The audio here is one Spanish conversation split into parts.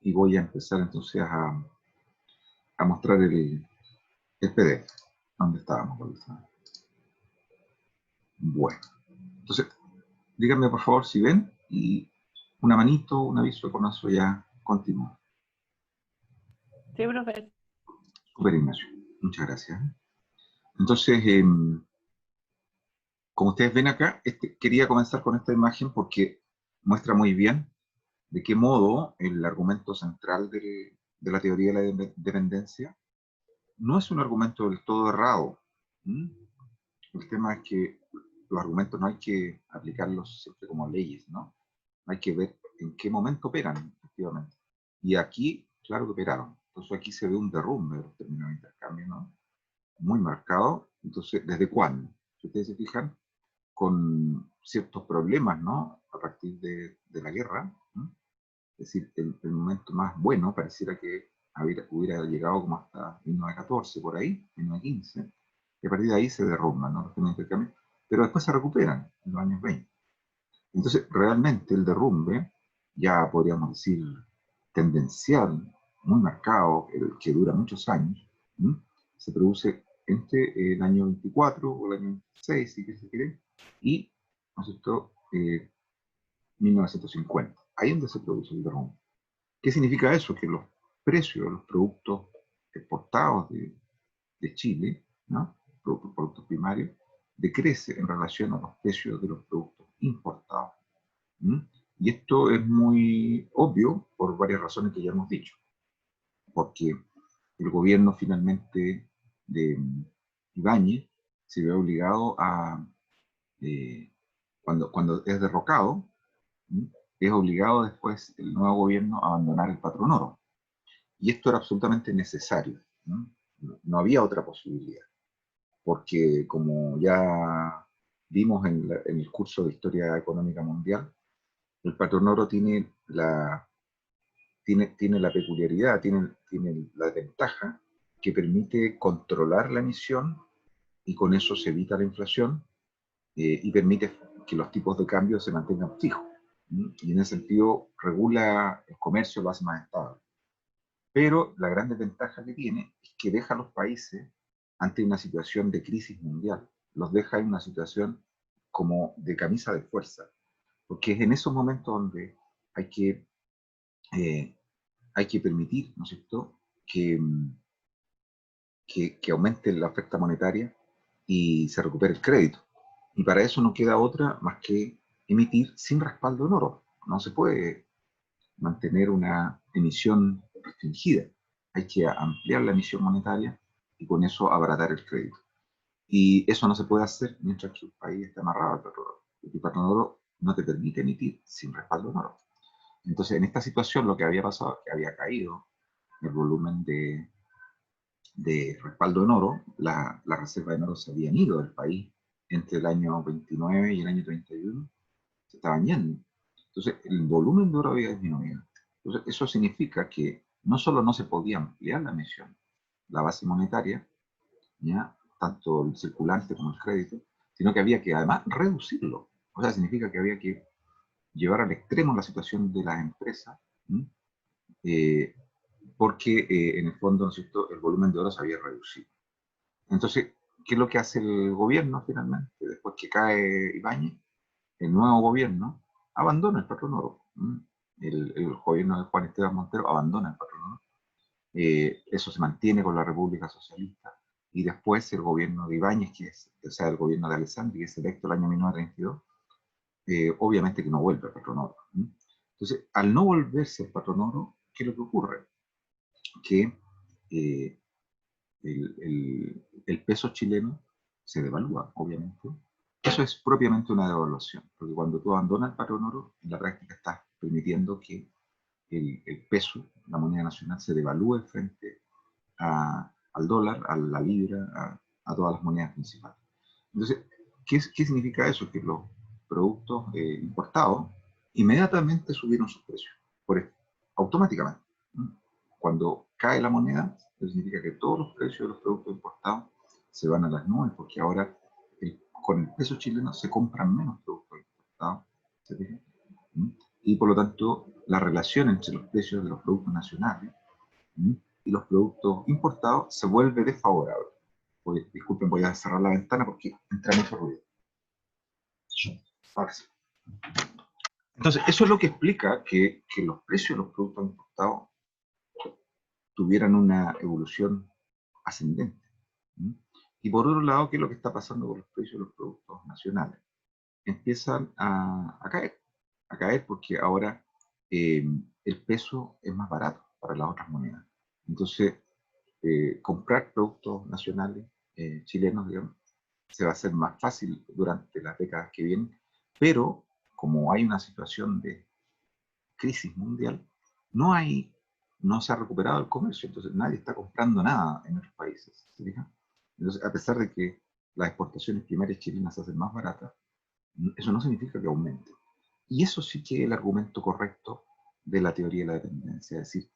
y voy a empezar entonces a mostrar el PDF. ¿Dónde estábamos? Bueno, entonces, díganme por favor si ven, y una manito, un aviso, con eso ya continúo. Sí, profe. Super, Ignacio, muchas gracias. Entonces, como ustedes ven acá, quería comenzar con esta imagen porque muestra muy bien de qué modo el argumento central de la teoría de la dependencia no es un argumento del todo errado. El tema es que los argumentos no hay que aplicarlos siempre como leyes, ¿no? Hay que ver en qué momento operan, efectivamente. Y aquí, claro que operaron. Entonces aquí se ve un derrumbe de los términos de intercambio, ¿no? Muy marcado. Entonces, ¿desde cuándo? Si ustedes se fijan, con ciertos problemas, ¿no? A partir de la guerra, ¿no? Es decir, el momento más bueno pareciera que hubiera llegado como hasta 1914, por ahí, 1915, y a partir de ahí se derrumban, ¿no? Los términos de intercambio, pero después se recuperan en los años 20. Entonces, realmente el derrumbe, ya podríamos decir tendencial, muy marcado, el que dura muchos años, ¿sí? Se produce entre el año 24 o el año 26, si se quiere, y, ¿no es cierto?, 1950. Ahí es donde se produce el derrumbe. ¿Qué significa eso? Que los precios de los productos exportados de Chile, ¿no? Productos primarios, decrece en relación a los precios de los productos importados. ¿Mm? Y esto es muy obvio por varias razones que ya hemos dicho. Porque el gobierno finalmente de Ibáñez se ve obligado a, cuando es derrocado, ¿Mm? Es obligado después el nuevo gobierno a abandonar el patrón oro. Y esto era absolutamente necesario, ¿no? No había otra posibilidad. Porque como ya vimos en el curso de Historia Económica Mundial, el patrón oro tiene la peculiaridad, tiene la ventaja que permite controlar la emisión y con eso se evita la inflación y permite que los tipos de cambio se mantengan fijos. Y en ese sentido regula el comercio, lo hace más estable. Pero la gran desventaja que tiene es que deja a los países ante una situación de crisis mundial, los deja en una situación como de camisa de fuerza, porque es en esos momentos donde hay que, eh, hay que permitir, ¿no es cierto?, que aumente la oferta monetaria y se recupere el crédito. Y para eso no queda otra más que emitir sin respaldo en oro. No se puede mantener una emisión restringida. Hay que ampliar la emisión monetaria y con eso abaratar el crédito. Y eso no se puede hacer mientras que un país está amarrado al patrón oro. El patrón oro no te permite emitir sin respaldo en oro. Entonces, en esta situación lo que había pasado es que había caído el volumen de respaldo en oro, la reserva en oro se habían ido del país entre el año 29 y el año 31, se estaban yendo. Entonces, el volumen de oro había disminuido. Entonces, eso significa que no solo no se podía ampliar la emisión, la base monetaria, ¿ya?, tanto el circulante como el crédito, sino que había que además reducirlo. O sea, significa que había que llevar al extremo la situación de las empresas, eh, porque en el fondo, ¿no es cierto?, el volumen de oro se había reducido. Entonces, ¿qué es lo que hace el gobierno finalmente? Después que cae Ibáñez, el nuevo gobierno abandona el patrón oro. El gobierno de Juan Esteban Montero abandona el patrón oro. Eso se mantiene con la República Socialista. Y después el gobierno de Ibáñez, o sea, el gobierno de Alessandri, que es electo el año 1932, obviamente que no vuelve al patrón oro. Entonces, al no volverse el patrón oro, ¿qué es lo que ocurre? Que eh, el peso chileno se devalúa, obviamente. Eso es propiamente una devaluación, porque cuando tú abandonas el patrón oro, en la práctica estás permitiendo que el peso, la moneda nacional, se devalúe frente al dólar, a la libra, a todas las monedas principales. Entonces, ¿qué significa eso? Que los productos importados inmediatamente subieron sus precios, automáticamente. Cuando cae la moneda, eso significa que todos los precios de los productos importados se van a las nubes, porque ahora con el peso chileno se compran menos productos importados. ¿Se fijan? Y por lo tanto, la relación entre los precios de los productos nacionales y los productos importados se vuelve desfavorable. Disculpen, voy a cerrar la ventana porque entra mucho ruido. Ahora sí. Entonces, eso es lo que explica que los precios de los productos importados tuvieran una evolución ascendente. Y por otro lado, ¿qué es lo que está pasando con los precios de los productos nacionales? Empiezan a caer porque ahora el peso es más barato para las otras monedas. Entonces, comprar productos nacionales chilenos, digamos, se va a hacer más fácil durante las décadas que vienen, pero como hay una situación de crisis mundial, no se ha recuperado el comercio, entonces nadie está comprando nada en otros países, ¿se fijan? Entonces, a pesar de que las exportaciones primarias chilenas se hacen más baratas, eso no significa que aumente. Y eso sí que es el argumento correcto de la teoría de la dependencia, es decir,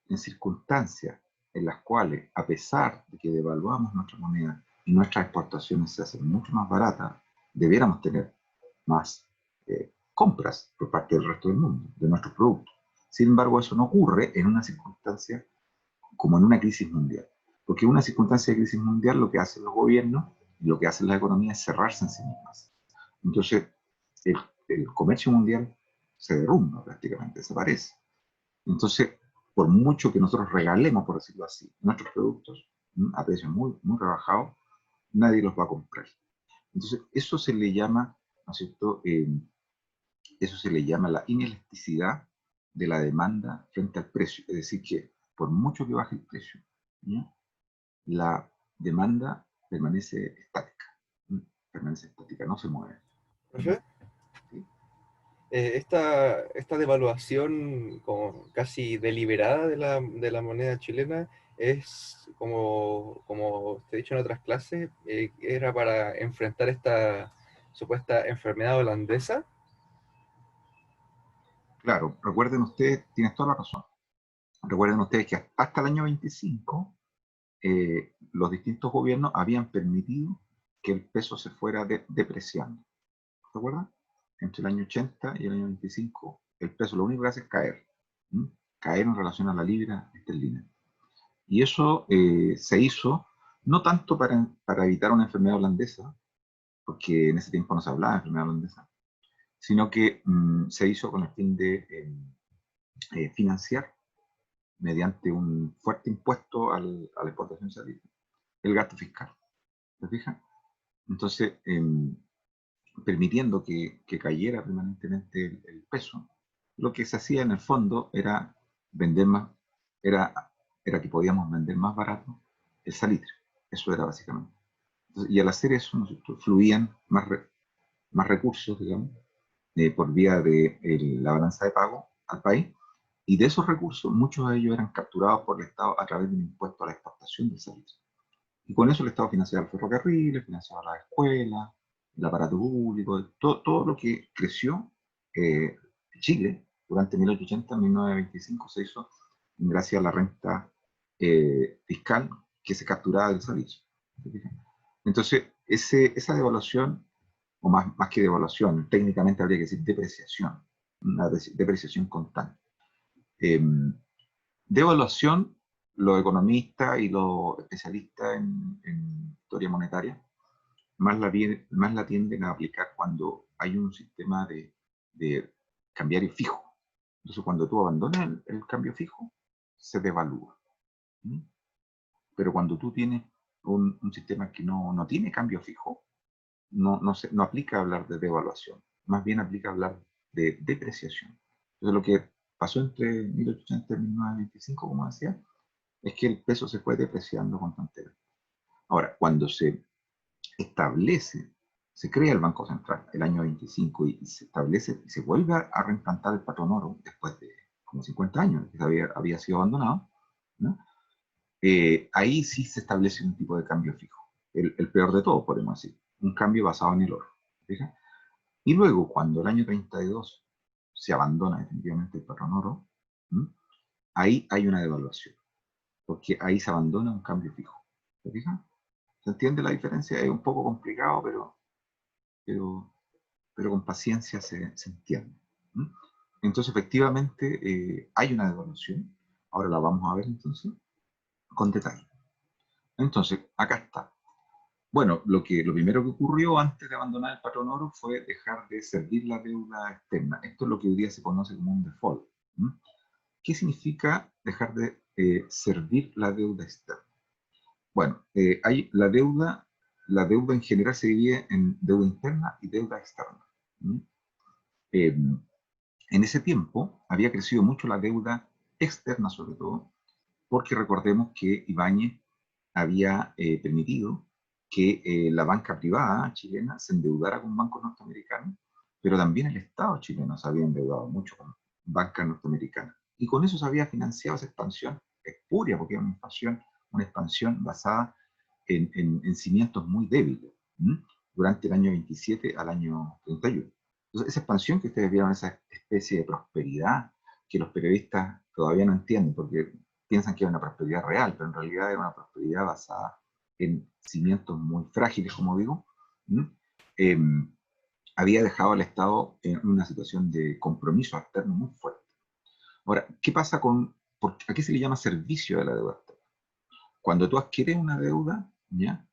en circunstancias en las cuales, a pesar de que devaluamos nuestra moneda y nuestras exportaciones se hacen mucho más baratas, debiéramos tener más compras por parte del resto del mundo, de nuestros productos. Sin embargo, eso no ocurre en una circunstancia como en una crisis mundial. Porque en una circunstancia de crisis mundial lo que hacen los gobiernos y lo que hacen las economías es cerrarse en sí mismas. Entonces, el comercio mundial se derrumba prácticamente, desaparece. Entonces, por mucho que nosotros regalemos, por decirlo así, nuestros productos a precios muy, muy rebajados, nadie los va a comprar. Entonces, eso se le llama, ¿no es cierto? Eso se le llama la inelasticidad de la demanda frente al precio. Es decir, que por mucho que baje el precio, ¿ya? La demanda permanece estática. Permanece estática, no se mueve. ¿Profe? ¿Sí? Esta devaluación como casi deliberada de la moneda chilena es, como te he dicho en otras clases, era para enfrentar esta supuesta enfermedad holandesa. Claro, recuerden ustedes, tienes toda la razón. Recuerden ustedes que hasta el año 25 los distintos gobiernos habían permitido que el peso se fuera depreciando. ¿Se acuerdan? Entre el año 80 y el año 25, el peso lo único que hace es caer. Caer en relación a la libra esterlina. Y eso se hizo no tanto para evitar una enfermedad holandesa, porque en ese tiempo no se hablaba de enfermedad holandesa, sino que se hizo con el fin de financiar mediante un fuerte impuesto a la exportación salida, el gasto fiscal. ¿Se fijan? Entonces, permitiendo que cayera permanentemente el peso, lo que se hacía en el fondo era vender más, era, era que podíamos vender más barato el salitre. Eso era básicamente. Entonces, y al hacer eso, nosotros fluían más recursos, digamos, por vía de la balanza de pago al país, y de esos recursos, muchos de ellos eran capturados por el Estado a través de un impuesto a la exportación del salitre. Y con eso el Estado financiaba el ferrocarril, financiaba las escuelas, el aparato público, todo lo que creció Chile durante 1880-1925 se hizo gracias a la renta fiscal que se capturaba del salitre. Entonces, esa devaluación, o más que devaluación, técnicamente habría que decir depreciación, una depreciación constante. Devaluación, los economistas y los especialistas en teoría monetaria más la tienden a aplicar cuando hay un sistema de cambiario fijo. Entonces, cuando tú abandonas el cambio fijo, se devalúa. Pero cuando tú tienes un sistema que no tiene cambio fijo, no aplica hablar de devaluación, más bien aplica hablar de depreciación. Entonces, lo que pasó entre 1880 y 1925, como decía, es que el peso se fue depreciando constantemente. Ahora, cuando se establece, se crea el Banco Central el año 25 y se establece y se vuelve a reimplantar el patrón oro después de como 50 años que había sido abandonado, ¿no? Ahí sí se establece un tipo de cambio fijo. El peor de todo, podemos decir. Un cambio basado en el oro. ¿Fija? Y luego, cuando el año 32 se abandona definitivamente el patrón oro, ahí hay una devaluación. Porque ahí se abandona un cambio fijo. ¿Se fijan? ¿Se entiende la diferencia? Es un poco complicado, pero con paciencia se entiende. Entonces, efectivamente, hay una devaluación. Ahora la vamos a ver entonces con detalle. Entonces, acá está. Bueno, lo primero que ocurrió antes de abandonar el patrón oro fue dejar de servir la deuda externa. Esto es lo que hoy día se conoce como un default. ¿Mm? ¿Qué significa dejar de servir la deuda externa? Bueno, hay la deuda en general se divide en deuda interna y deuda externa. ¿Mm? Eh, en ese tiempo había crecido mucho la deuda externa, sobre todo, porque recordemos que Ibáñez había permitido que la banca privada chilena se endeudara con bancos norteamericanos, pero también el Estado chileno se había endeudado mucho con bancas norteamericanas. Y con eso se había financiado esa expansión espuria, porque era una expansión basada en cimientos muy débiles, ¿m? Durante el año 27 al año 31. Entonces, esa expansión que ustedes vieron, esa especie de prosperidad que los periodistas todavía no entienden, porque piensan que es una prosperidad real, pero en realidad es una prosperidad basada en cimientos muy frágiles, como digo, eh, había dejado al Estado en una situación de compromiso externo muy fuerte. Ahora, ¿qué pasa a qué se le llama servicio de la deuda externa? Cuando tú adquieres una deuda, ¿ya?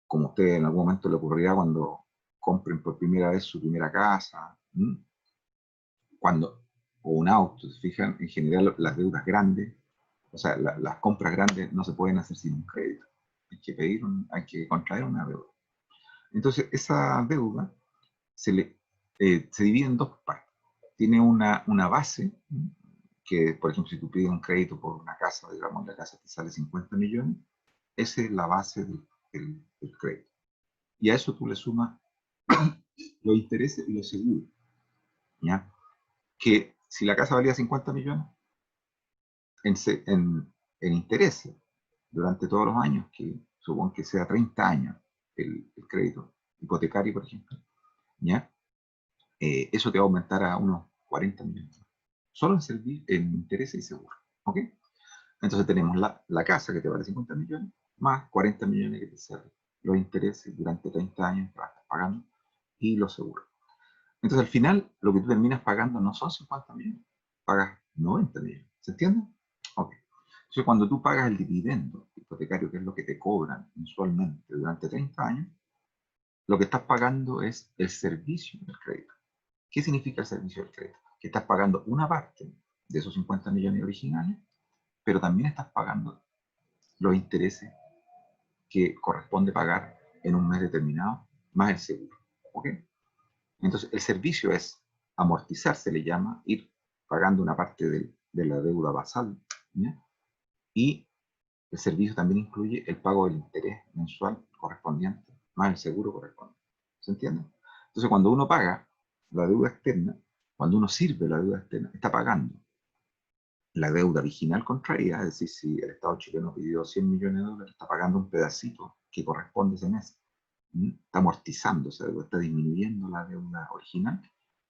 Como a usted en algún momento le ocurrirá cuando compren por primera vez su primera casa, o un auto, se fijan, en general las deudas grandes, o sea, las compras grandes no se pueden hacer sin un crédito. Hay que contraer una deuda. Entonces, esa deuda se divide en dos partes. Tiene una base, que, por ejemplo, si tú pides un crédito por una casa, digamos, la casa te sale 50 millones, esa es la base del crédito. Y a eso tú le sumas los intereses y los seguros. ¿Ya? Que si la casa valía 50 millones, en intereses durante todos los años, que supongo que sea 30 años el crédito hipotecario, por ejemplo, ¿ya? Eso te va a aumentar a unos 40 millones. Solo en intereses y seguros. ¿Ok? Entonces tenemos la casa que te vale 50 millones, más 40 millones que te salen los intereses durante 30 años que vas a estar pagando y los seguros. Entonces al final lo que tú terminas pagando no son 50 millones, pagas 90 millones. ¿Se entiende? Ok. Entonces cuando tú pagas el dividendo hipotecario, que es lo que te cobran mensualmente durante 30 años, lo que estás pagando es el servicio del crédito. ¿Qué significa el servicio del crédito? Que estás pagando una parte de esos 50 millones originales, pero también estás pagando los intereses que corresponde pagar en un mes determinado, más el seguro. ¿Ok? Entonces, el servicio es amortizar, se le llama, ir pagando una parte de la deuda basal, ¿ya? Y el servicio también incluye el pago del interés mensual correspondiente, más el seguro correspondiente. ¿Se entiende? Entonces, cuando uno paga la deuda externa, cuando uno sirve la deuda externa, está pagando la deuda original contraída, es decir, si el Estado chileno pidió 100 millones de dólares, está pagando un pedacito que corresponde a ese mes. Está amortizando esa deuda, está disminuyendo la deuda original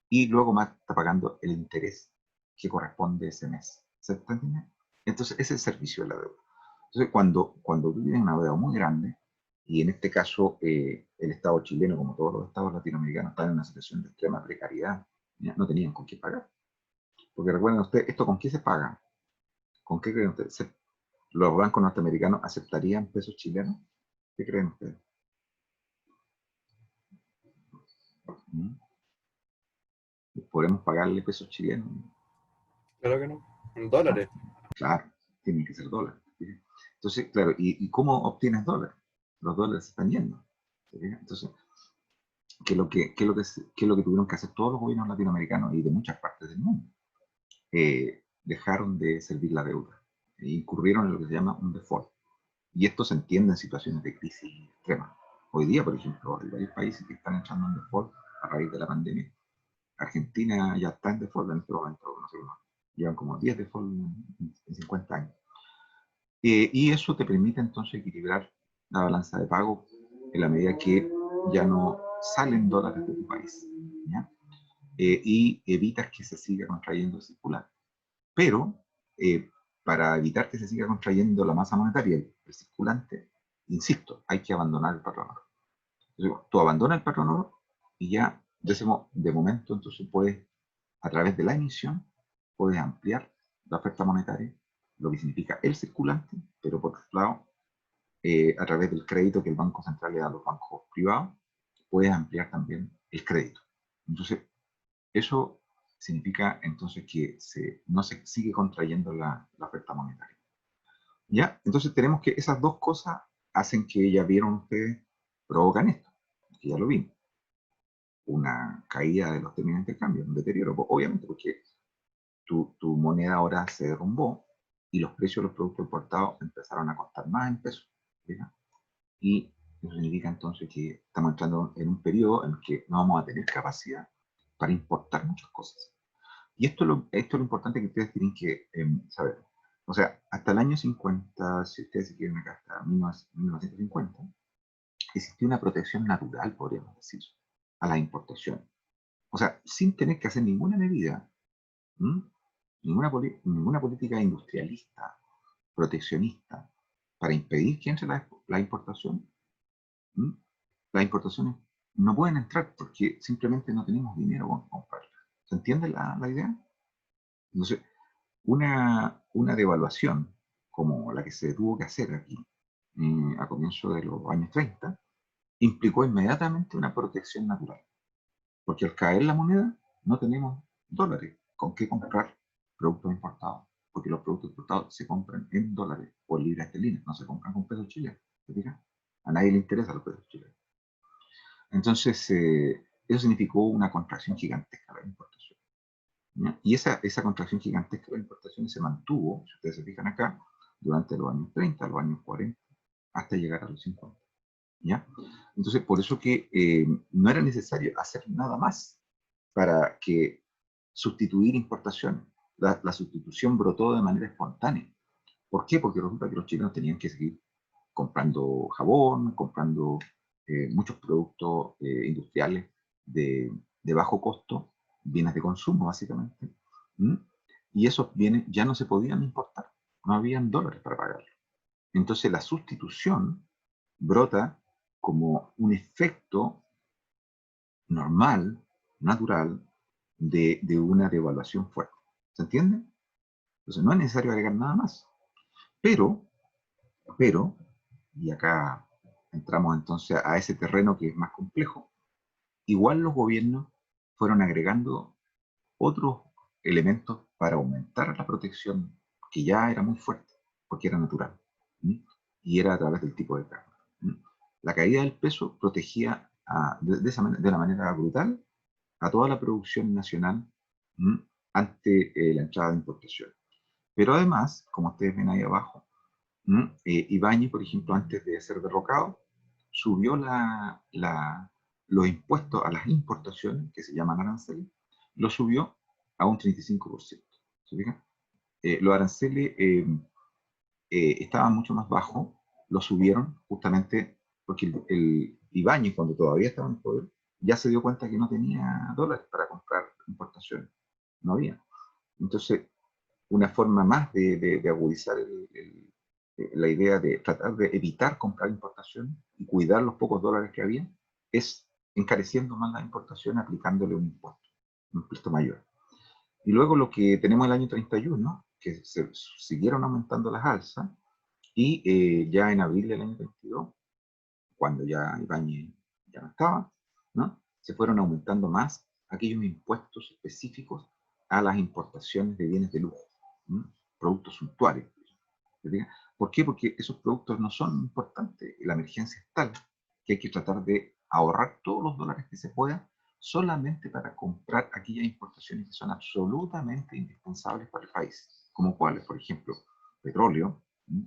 y luego más está pagando el interés que corresponde a ese mes. ¿Se entiende? Entonces, ese es el servicio de la deuda. Entonces, cuando tú tienes una deuda muy grande, y en este caso el Estado chileno, como todos los estados latinoamericanos, están en una situación de extrema precariedad, ¿ya? No tenían con qué pagar. Porque recuerden ustedes, ¿esto con qué se paga? ¿Con qué creen ustedes? ¿Los bancos norteamericanos aceptarían pesos chilenos? ¿Qué creen ustedes? ¿Mm? ¿Podemos pagarle pesos chilenos? Claro que no. En No, dólares. claro, tienen que ser dólares. ¿Sí? Entonces, claro, ¿y cómo obtienes dólares? Los dólares se están yendo. ¿Sí? Entonces, ¿qué es lo que tuvieron que hacer todos los gobiernos latinoamericanos y de muchas partes del mundo? Dejaron de servir la deuda e incurrieron en lo que se llama un default. Y esto se entiende en situaciones de crisis extrema. Hoy día, por ejemplo, hay varios países que están entrando en default a raíz de la pandemia. Argentina ya está en default en este momento, no sé, llevan como 10 default en 50 años. Y eso te permite entonces equilibrar la balanza de pago en la medida que ya no salen dólares de tu país, ¿ya? Y evitas que se siga contrayendo el circular. Pero eh, para evitar que se siga contrayendo la masa monetaria, el circulante, insisto, hay que abandonar el patrón oro. Entonces, tú abandonas el patrón oro y ya de momento entonces puedes, a través de la emisión, puedes ampliar la oferta monetaria, lo que significa el circulante, pero por otro lado, a través del crédito que el Banco Central le da a los bancos privados, puedes ampliar también el crédito. Entonces, eso significa entonces que no se sigue contrayendo la oferta monetaria. ¿Ya? Entonces tenemos que esas dos cosas hacen que ya vieron ustedes, provocan esto, que ya lo vimos. Una caída de los términos de intercambio, un deterioro, obviamente, porque tu moneda ahora se derrumbó y los precios de los productos importados empezaron a costar más en pesos. ¿Verdad? Y eso significa entonces que estamos entrando en un periodo en el que no vamos a tener capacidad para importar muchas cosas. Y esto es lo importante que ustedes tienen que saber. O sea, hasta el año 50, si ustedes se quieren acá, hasta 1950, existía una protección natural, podríamos decir, a la importación. O sea, sin tener que hacer ninguna medida, ninguna política industrialista, proteccionista, para impedir que entre la importación. Las importaciones no pueden entrar porque simplemente no tenemos dinero para comprarlas. ¿Se entiende la idea? Entonces, una devaluación como la que se tuvo que hacer aquí a comienzos de los años 30 implicó inmediatamente una protección natural. Porque al caer la moneda no tenemos dólares con qué comprar productos importados. Porque los productos importados se compran en dólares o en libras esterlinas, no se compran con pesos chilenos. ¿Se fijan? A nadie le interesan los pesos chilenos. Entonces, eso significó una contracción gigantesca de la importación. ¿Ya? Y esa contracción gigantesca de la importación se mantuvo, si ustedes se fijan acá, durante los años 30, los años 40, hasta llegar a los 50. ¿Ya? Entonces, por eso que no era necesario hacer nada más para que sustituir importaciones. La sustitución brotó de manera espontánea. ¿Por qué? Porque resulta que los chilenos tenían que seguir comprando jabón, comprando muchos productos industriales de bajo costo, bienes de consumo básicamente, ¿m? Y esos bienes ya no se podían importar, no habían dólares para pagarlos. Entonces la sustitución brota como un efecto normal, natural, de una devaluación fuerte. ¿Se entiende? Entonces no es necesario agregar nada más. Pero, y acá entramos entonces a ese terreno que es más complejo, igual los gobiernos fueron agregando otros elementos para aumentar la protección, que ya era muy fuerte, porque era natural, ¿sí? Y era a través del tipo de cambio. ¿Sí? La caída del peso protegía de la manera brutal a toda la producción nacional, ¿sí? Ante la entrada de importación. Pero además, como ustedes ven ahí abajo, Ibáñez, por ejemplo, antes de ser derrocado, subió los impuestos a las importaciones, que se llaman aranceles, lo subió a un 35%. ¿Se fijan? Los aranceles estaban mucho más bajos, lo subieron justamente porque el Ibáñez, cuando todavía estaba en el poder, ya se dio cuenta que no tenía dólares para comprar importaciones. No había. Entonces, una forma más de agudizar la idea de tratar de evitar comprar importaciones y cuidar los pocos dólares que había, es encareciendo más la importación, aplicándole un impuesto mayor. Y luego lo que tenemos el año 31, que se siguieron aumentando las alzas, y ya en abril del año 32, cuando ya Ibáñez ya no estaba, ¿no? Se fueron aumentando más aquellos impuestos específicos a las importaciones de bienes de lujo, ¿no? Productos suntuarios. ¿Por qué? Porque esos productos no son importantes. La emergencia es tal que hay que tratar de ahorrar todos los dólares que se puedan solamente para comprar aquellas importaciones que son absolutamente indispensables para el país. Como cuáles, por ejemplo, petróleo,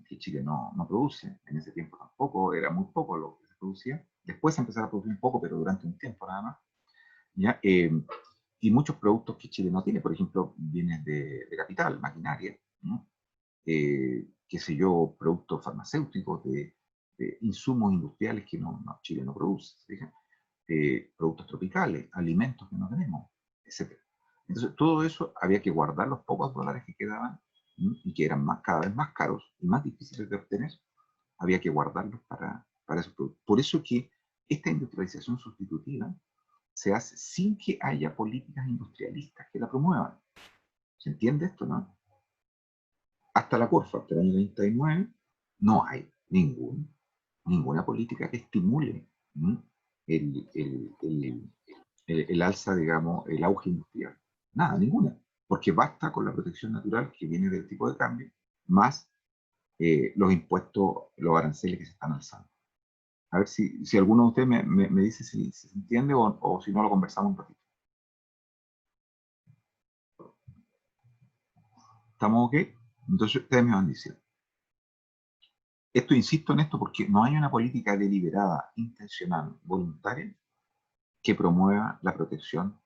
que Chile no produce. En ese tiempo tampoco, era muy poco lo que se producía. Después se empezó a producir un poco, pero durante un tiempo nada más. ¿Ya? Y muchos productos que Chile no tiene, por ejemplo, bienes de capital, maquinaria, ¿no? Qué sé yo, productos farmacéuticos, de insumos industriales que Chile no produce, productos tropicales, alimentos que no tenemos, etc. Entonces, todo eso había que guardar los pocos dólares que quedaban y que eran cada vez más caros y más difíciles de obtener, había que guardarlos para esos productos. Por eso que esta industrialización sustitutiva se hace sin que haya políticas industrialistas que la promuevan. ¿Se entiende esto, no? Hasta la CORFA, hasta el año 39, no hay ninguna política que estimule el, el, el, el alza, digamos, el auge industrial. Nada, ninguna. Porque basta con la protección natural que viene del tipo de cambio, más los impuestos, los aranceles que se están alzando. A ver si alguno de ustedes me dice si se entiende o si no lo conversamos un ratito. ¿Estamos ok? Entonces ustedes me van diciendo. Esto, insisto en esto porque no hay una política deliberada, intencional, voluntaria, que promueva la protección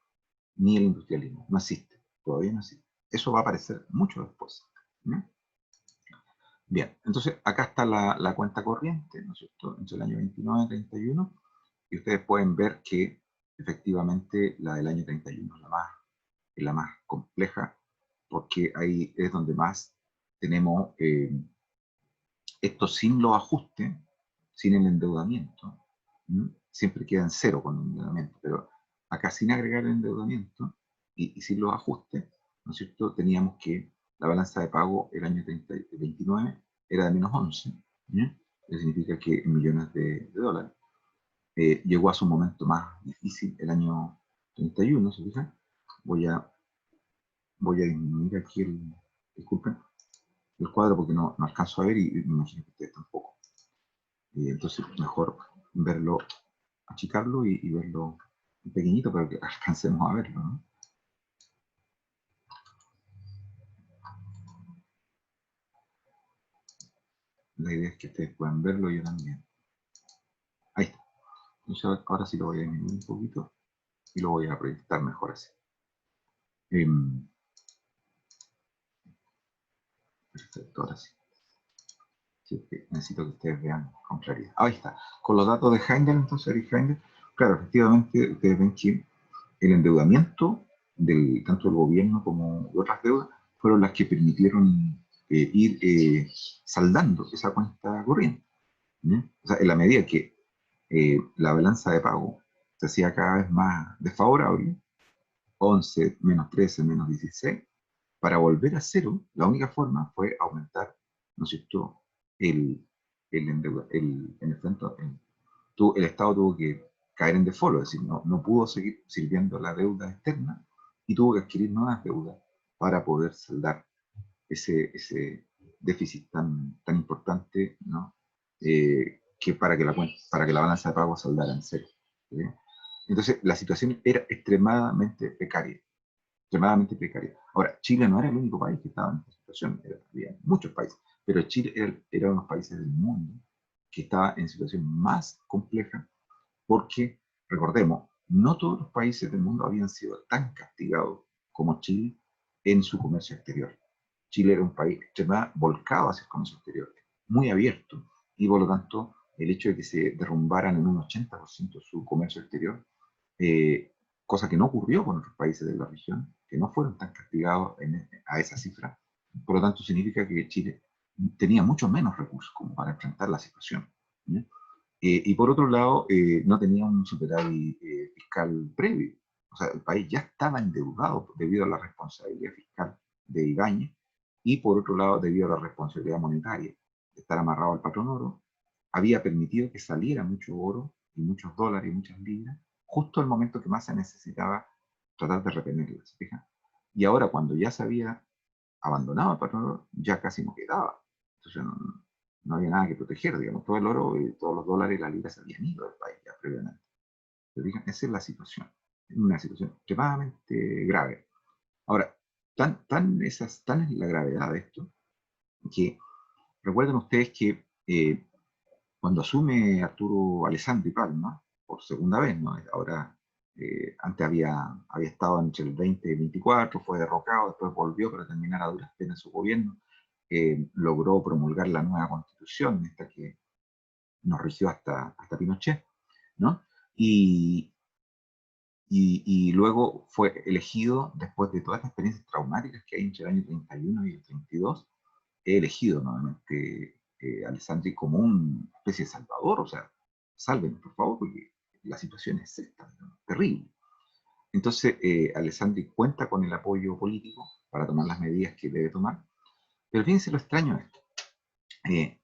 ni el industrialismo. No existe, todavía no existe. Eso va a aparecer mucho después. ¿No? Bien, entonces acá está la cuenta corriente, ¿no es cierto?, entre el año 29 y 31, y ustedes pueden ver que efectivamente la del año 31 es la más compleja, porque ahí es donde más tenemos esto sin los ajustes, sin el endeudamiento, siempre queda en cero con el endeudamiento, pero acá sin agregar el endeudamiento y sin los ajustes, ¿no es cierto?, teníamos que la balanza de pago el año 29 era de menos 11, que significa que en millones de dólares. Llegó a su momento más difícil el año 31, ¿se fijan? Voy a disminuir aquí disculpen, el cuadro porque no alcanzo a ver y me imagino que ustedes tampoco. Entonces, mejor verlo, achicarlo y verlo pequeñito para que alcancemos a verlo, ¿no? La idea es que ustedes puedan verlo y yo también. Ahí está. Entonces, ahora sí lo voy a disminuir un poquito y lo voy a proyectar mejor así. Perfecto, ahora sí. Sí, necesito que ustedes vean con claridad. Ahí está. Con los datos de Heindel, entonces, Eric Heindel, claro, efectivamente, ustedes ven que el endeudamiento tanto del gobierno como de otras deudas fueron las que permitieron ir saldando esa cuenta corriente. O sea, en la medida que la balanza de pago se hacía cada vez más desfavorable, 11, menos 13, menos 16, para volver a cero, la única forma fue aumentar, ¿no es cierto?, en el fondo, el Estado tuvo que caer en default, es decir, no pudo seguir sirviendo la deuda externa y tuvo que adquirir nuevas deudas para poder saldar ese déficit tan importante, ¿no? Que para que la balanza de pago saldara en cero. ¿Sí? Entonces, la situación era extremadamente precaria. Extremadamente precaria. Ahora, Chile no era el único país que estaba en esta situación, había muchos países, pero Chile era uno de los países del mundo que estaba en situación más compleja porque, recordemos, no todos los países del mundo habían sido tan castigados como Chile en su comercio exterior. Chile era un país extremadamente volcado hacia el comercio exterior, muy abierto, y por lo tanto, el hecho de que se derrumbaran en un 80% su comercio exterior, cosa que no ocurrió con otros países de la región, que no fueron tan castigados a esa cifra. Por lo tanto, significa que Chile tenía mucho menos recursos como para enfrentar la situación. ¿Sí? Y por otro lado, no tenía un superávit fiscal previo. O sea, el país ya estaba endeudado debido a la responsabilidad fiscal de Ibáñez y por otro lado, debido a la responsabilidad monetaria de estar amarrado al patrón oro, había permitido que saliera mucho oro y muchos dólares y muchas libras justo al momento que más se necesitaba tratar de retenerlas, ¿se fijan? Y ahora, cuando ya se había abandonado el patrón oro, ya casi no quedaba. Entonces, no había nada que proteger, digamos, todo el oro y todos los dólares y las libras se habían ido del país ya previamente. ¿Se fijan? Esa es la situación, es una situación extremadamente grave. Ahora, tan es la gravedad de esto, que recuerden ustedes que cuando asume Arturo Alessandri Palma, por segunda vez, ¿no? Ahora, antes había estado entre el 20 y el 24, fue derrocado, después volvió para terminar a duras penas su gobierno, logró promulgar la nueva constitución, esta que nos rigió hasta Pinochet, ¿no? Y luego fue elegido, después de todas las experiencias traumáticas que hay entre el año 31 y el 32, he elegido nuevamente Alessandri como una especie de salvador, o sea, sálvenos por favor, porque la situación es esta, ¿no? Terrible. Entonces, Alessandri cuenta con el apoyo político para tomar las medidas que debe tomar. Pero fíjense lo extraño de esto,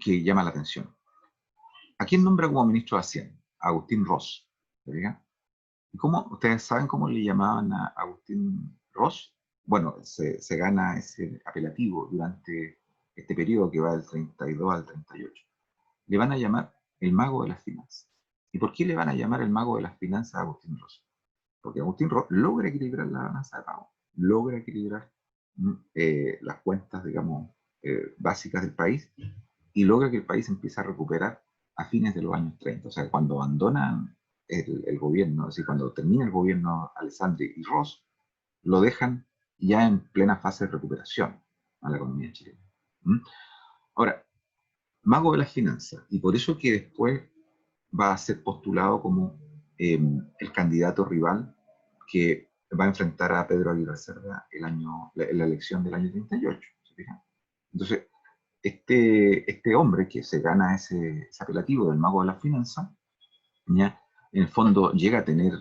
que llama la atención. ¿A quién nombra como ministro de Hacienda? A Agustín Ross. ¿Se fijan? ¿Y cómo, ustedes saben cómo le llamaban a Agustín Ross? Bueno, se gana ese apelativo durante este periodo que va del 32 al 38. Le van a llamar el mago de las finanzas. ¿Y por qué le van a llamar el mago de las finanzas a Agustín Ross? Porque Agustín Ross logra equilibrar la balanza de pago, logra equilibrar las cuentas, digamos, básicas del país, y logra que el país empiece a recuperar a fines de los años 30. O sea, cuando abandonan el gobierno, es decir, cuando termina el gobierno Alessandri y Ross, lo dejan ya en plena fase de recuperación a la economía chilena. Ahora, mago de las finanzas, y por eso que después va a ser postulado como el candidato rival que va a enfrentar a Pedro Aguirre Cerda la elección del año 38. ¿Se fijan? Entonces, este hombre que se gana ese apelativo del mago de las finanzas, ¿ya? En el fondo llega a tener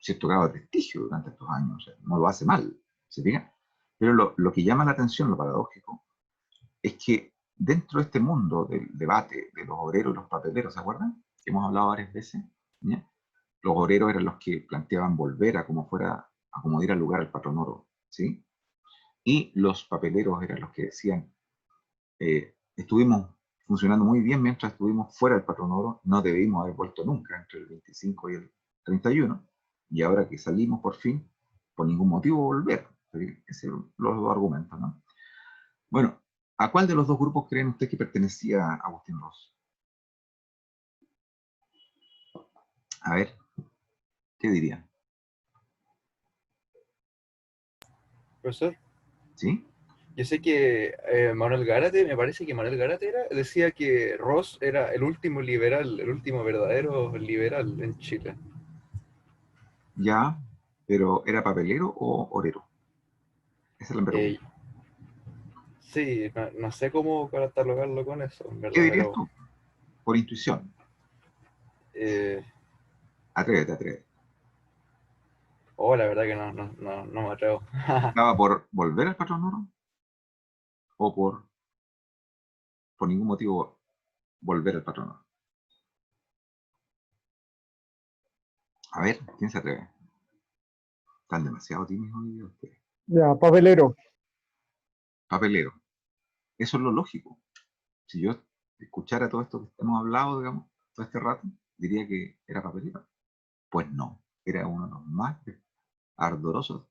cierto grado de prestigio durante estos años, o sea, no lo hace mal, ¿se fijan? Pero lo que llama la atención, lo paradójico, es que dentro de este mundo del debate de los obreros y los papeleros, ¿se acuerdan? Que hemos hablado varias veces, ¿ya? Los obreros eran los que planteaban volver a como fuera, a como diera lugar al patrón oro, ¿sí? Y los papeleros eran los que decían, estuvimos funcionando muy bien mientras estuvimos fuera del patrón oro, no debimos haber vuelto nunca entre el 25 y el 31, y ahora que salimos por fin, por ningún motivo volver. Esos son los dos argumentos, ¿no? Bueno, ¿a cuál de los dos grupos creen ustedes que pertenecía Agustín Ross? A ver, ¿qué dirían? Profesor, ¿Sí? yo sé que Manuel Gárate, me parece que Manuel Gárate decía que Ross era el último liberal, el último verdadero liberal en Chile. Ya, pero ¿era papelero o obrero? Esa es la Eh, pregunta. sí, no sé cómo catalogarlo con eso, en ¿Qué verdad, dirías pero tú? Por intuición. eh, Atrévete, atrévete. la verdad que no me atrevo. ¿Estaba por volver al patrón oro o por ningún motivo volver al patrón oro? A ver, ¿quién se atreve? Están demasiado tímidos hoy día ustedes. Ya, papelero. Papelero. Eso es lo lógico. Si yo escuchara todo esto que hemos hablado, digamos, todo este rato, diría que era papelero. Pues no, era uno de los más ardorosos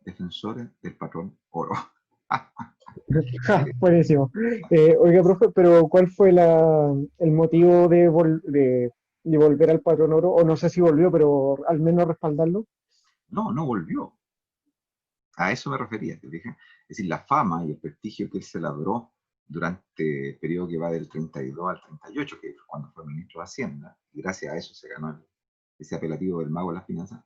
defensores del patrón oro. Ja, buenísimo. Oiga, profe, pero ¿cuál fue el motivo de volver al patrón oro? O no sé si volvió, pero al menos respaldarlo. No, no volvió. A eso me refería, ¿te fijas? Es decir, la fama y el prestigio que él se labró durante el periodo que va del 32 al 38, que fue cuando fue ministro de Hacienda, y gracias a eso se ganó ese apelativo del mago de las finanzas,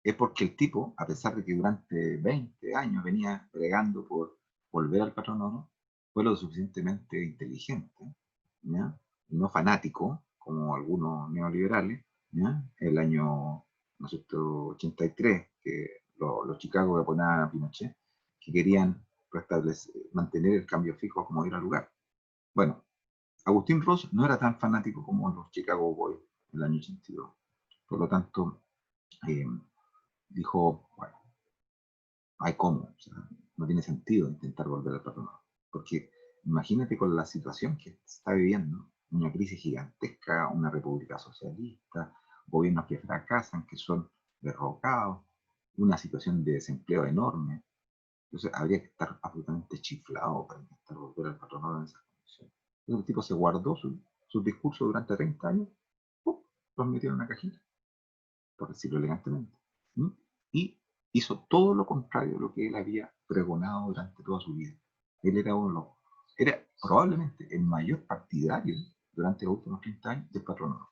es porque el tipo, a pesar de que durante 20 años venía bregando por volver al patrón oro, fue lo suficientemente inteligente, ¿ya? Y no fanático, como algunos neoliberales, ¿ya? El año, ¿no es cierto?, 83, que los Chicago que apoyaban a Pinochet, que querían mantener el cambio fijo como diera lugar. Bueno, Agustín Ross no era tan fanático como los Chicago Boys del año 82. Por lo tanto, eh, dijo, bueno, hay cómo, o sea, no tiene sentido intentar volver al patronato, porque imagínate con la situación que se está viviendo, una crisis gigantesca, una república socialista, gobiernos que fracasan, que son derrocados, una situación de desempleo enorme. Entonces habría que estar absolutamente chiflado para intentar volver al patronato en esas condiciones. Entonces el tipo se guardó su discurso durante 30 años, ¡pum!, los metió en una cajita, por decirlo elegantemente. ¿Mm? Y hizo todo lo contrario de lo que él había pregonado durante toda su vida. Él era probablemente el mayor partidario durante los últimos 30 años del patronato.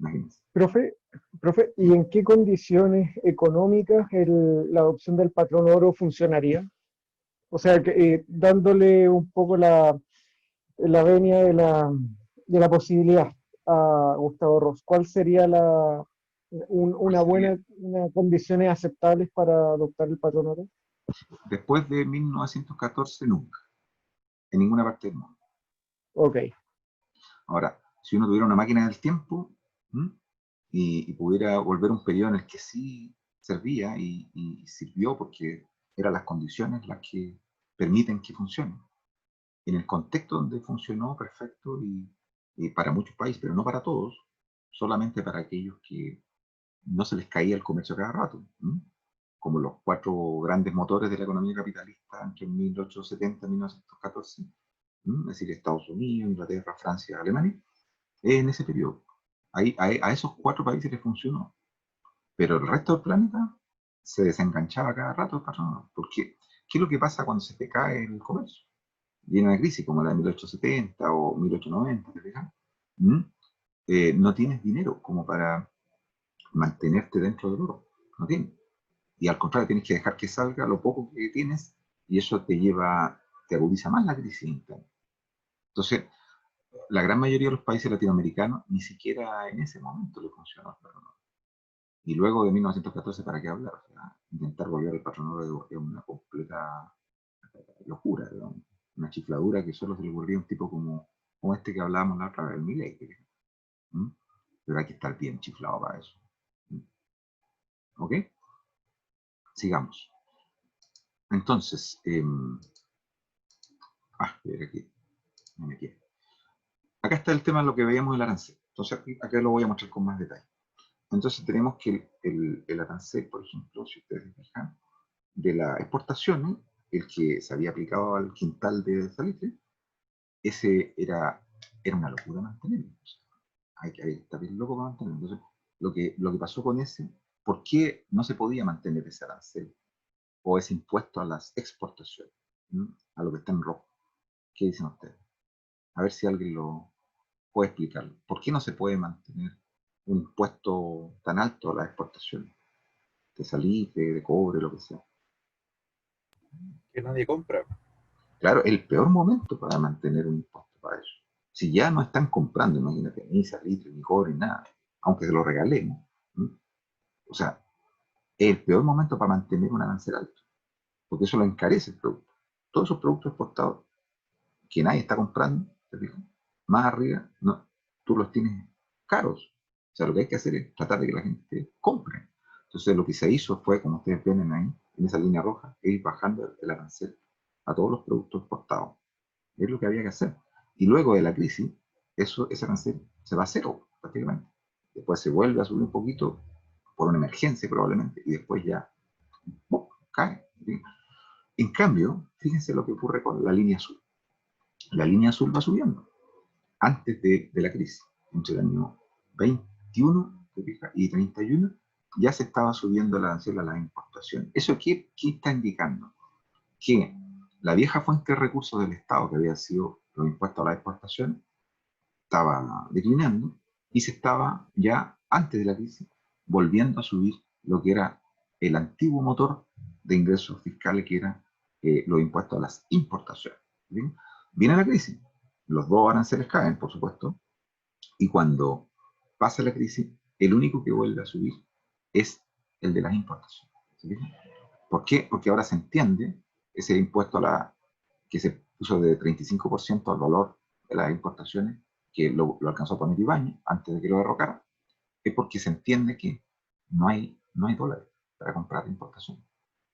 Imagínense. Profe, ¿y en qué condiciones económicas la adopción del patrón oro funcionaría? O sea, dándole un poco la venia de la posibilidad a Gustavo Ross. ¿Cuál sería ¿Cuál sería? unas condiciones aceptables para adoptar el patrón oro? Después de 1914, nunca. En ninguna parte del mundo. Ok. Ahora, si uno tuviera una máquina del tiempo y pudiera volver a un periodo en el que sí servía y sirvió porque eran las condiciones las que permiten que funcione. En el contexto donde funcionó perfecto y para muchos países, pero no para todos, solamente para aquellos que no se les caía el comercio cada rato, como los 4 grandes motores de la economía capitalista entre 1870 y 1914, es decir, Estados Unidos, Inglaterra, Francia, Alemania, en ese periodo. A esos 4 países les funcionó, pero el resto del planeta se desenganchaba cada rato el patrón. Porque, ¿qué es lo que pasa cuando se te cae el comercio? Viene una crisis como la de 1870 o 1890, ¿te fijas? No tienes dinero como para mantenerte dentro del oro, no tienes. Y al contrario, tienes que dejar que salga lo poco que tienes y eso te agudiza más la crisis interna. Entonces, la gran mayoría de los países latinoamericanos ni siquiera en ese momento le funcionó el patrón oro. Y luego de 1914, ¿para qué hablar? O sea, intentar volver al patrón oro es una completa locura, digamos, una chifladura que solo se le ocurría a un tipo como este que hablábamos la otra vez, el Milei. Pero hay que estar bien chiflado para eso. ¿Ok? Sigamos. Entonces, aquí me metí. Acá está el tema de lo que veíamos del arancel. Entonces, acá lo voy a mostrar con más detalle. Entonces, tenemos que el arancel, por ejemplo, si ustedes se fijan, de las exportaciones, el que se había aplicado al quintal de salitre, ese era una locura mantenerlo. O sea, hay que estar bien loco para mantenerlo. Entonces, lo que pasó con ese, ¿por qué no se podía mantener ese arancel o ese impuesto a las exportaciones? A lo que está en rojo. ¿Qué dicen ustedes? A ver si alguien lo puede explicarlo. ¿Por qué no se puede mantener un impuesto tan alto a las exportaciones? De salitre, de cobre, lo que sea. Que nadie compra. Claro, el peor momento para mantener un impuesto para eso. Si ya no están comprando, imagínate, ni salitre, ni cobre, ni nada, aunque se lo regalemos. O sea, es el peor momento para mantener un arancel alto, porque eso lo encarece el producto. Todos esos productos exportados que nadie está comprando, ¿te fijas? Más arriba, no, tú los tienes caros. O sea, lo que hay que hacer es tratar de que la gente compre. Entonces, lo que se hizo fue, como ustedes ven ahí, en esa línea roja, ir bajando el arancel a todos los productos exportados. Es lo que había que hacer. Y luego de la crisis, ese arancel se va a cero, prácticamente. Después se vuelve a subir un poquito por una emergencia probablemente, y después ya cae. ¿Sí? En cambio, fíjense lo que ocurre con la línea azul. La línea azul va subiendo antes de la crisis, entre el año 21 y 31, ya se estaba subiendo el arancel a las importaciones. ¿Eso qué está indicando? Que la vieja fuente de recursos del Estado, que había sido los impuestos a las exportaciones, estaba declinando y se estaba ya, antes de la crisis, volviendo a subir lo que era el antiguo motor de ingresos fiscales, que era los impuestos a las importaciones. ¿Bien? Viene la crisis, los dos aranceles caen, por supuesto, y cuando pasa la crisis, el único que vuelve a subir es el de las importaciones. ¿Sí? ¿Por qué? Porque ahora se entiende ese impuesto que se puso de 35% al valor de las importaciones, que lo alcanzó a poner Ibáñez antes de que lo derrocara, es porque se entiende que no hay dólares para comprar importaciones.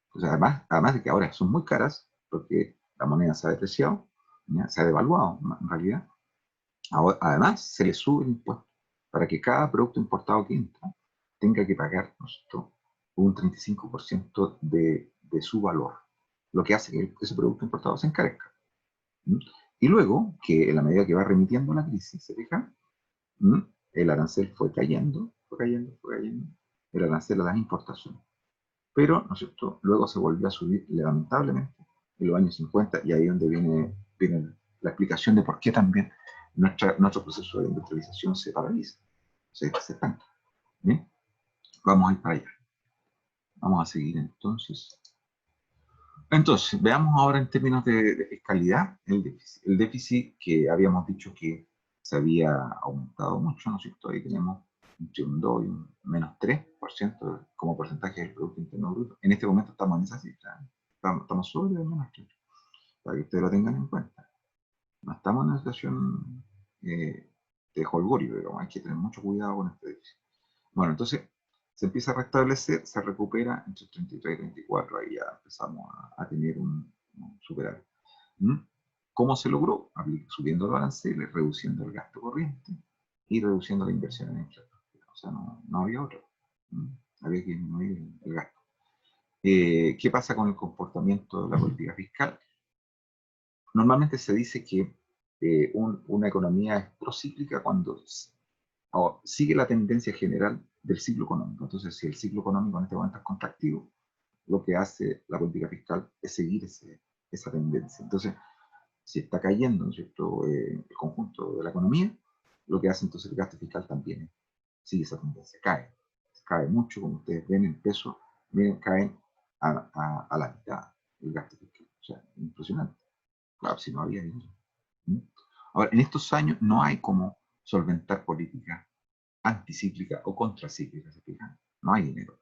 Entonces, además de que ahora son muy caras, porque la moneda se ha depreciado, ¿ya? Se ha devaluado en realidad, ahora, además se le sube el impuesto para que cada producto importado que entra tenga que pagar un 35% de su valor, lo que hace que ese producto importado se encarezca. Y luego, que en la medida que va remitiendo la crisis, ¿se fija? El arancel fue cayendo, el arancel a las importaciones. Pero, ¿no es cierto?, luego se volvió a subir lamentablemente en los años 50, y ahí es donde viene la explicación de por qué también nuestro proceso de industrialización se paraliza, se estanca. ¿Bien? Vamos a ir para allá. Vamos a seguir entonces. Entonces, veamos ahora en términos de fiscalidad el déficit. El déficit que habíamos dicho que se había aumentado mucho, ¿no es cierto? Ahí tenemos entre un 2 y un menos 3% como porcentaje del Producto Interno Bruto. En este momento estamos en esa cifra, estamos sobre el menos 3, para que ustedes lo tengan en cuenta. No estamos en una situación de holgorio, digamos, hay que tener mucho cuidado con este déficit. Bueno, entonces se empieza a restablecer, se recupera entre 33 y 34, ahí ya empezamos a tener un superávit. ¿Cómo se logró? Subiendo los aranceles, reduciendo el gasto corriente y reduciendo la inversión en infraestructura. O sea, no había otro. Había que disminuir el gasto. ¿Qué pasa con el comportamiento de la política fiscal? Normalmente se dice que una economía es procíclica cuando sigue la tendencia general del ciclo económico. Entonces, si el ciclo económico en este momento es contractivo, lo que hace la política fiscal es seguir esa tendencia. Entonces, si está cayendo, ¿no es cierto?, el conjunto de la economía, lo que hace entonces el gasto fiscal también sigue esa tendencia, cae mucho, como ustedes ven en peso, miren, caen a la mitad el gasto fiscal. O sea, impresionante. Claro, si no había dinero. Ahora, en estos años no hay como solventar políticas anticíclicas o contracíclicas, ¿se fijan? No hay dinero.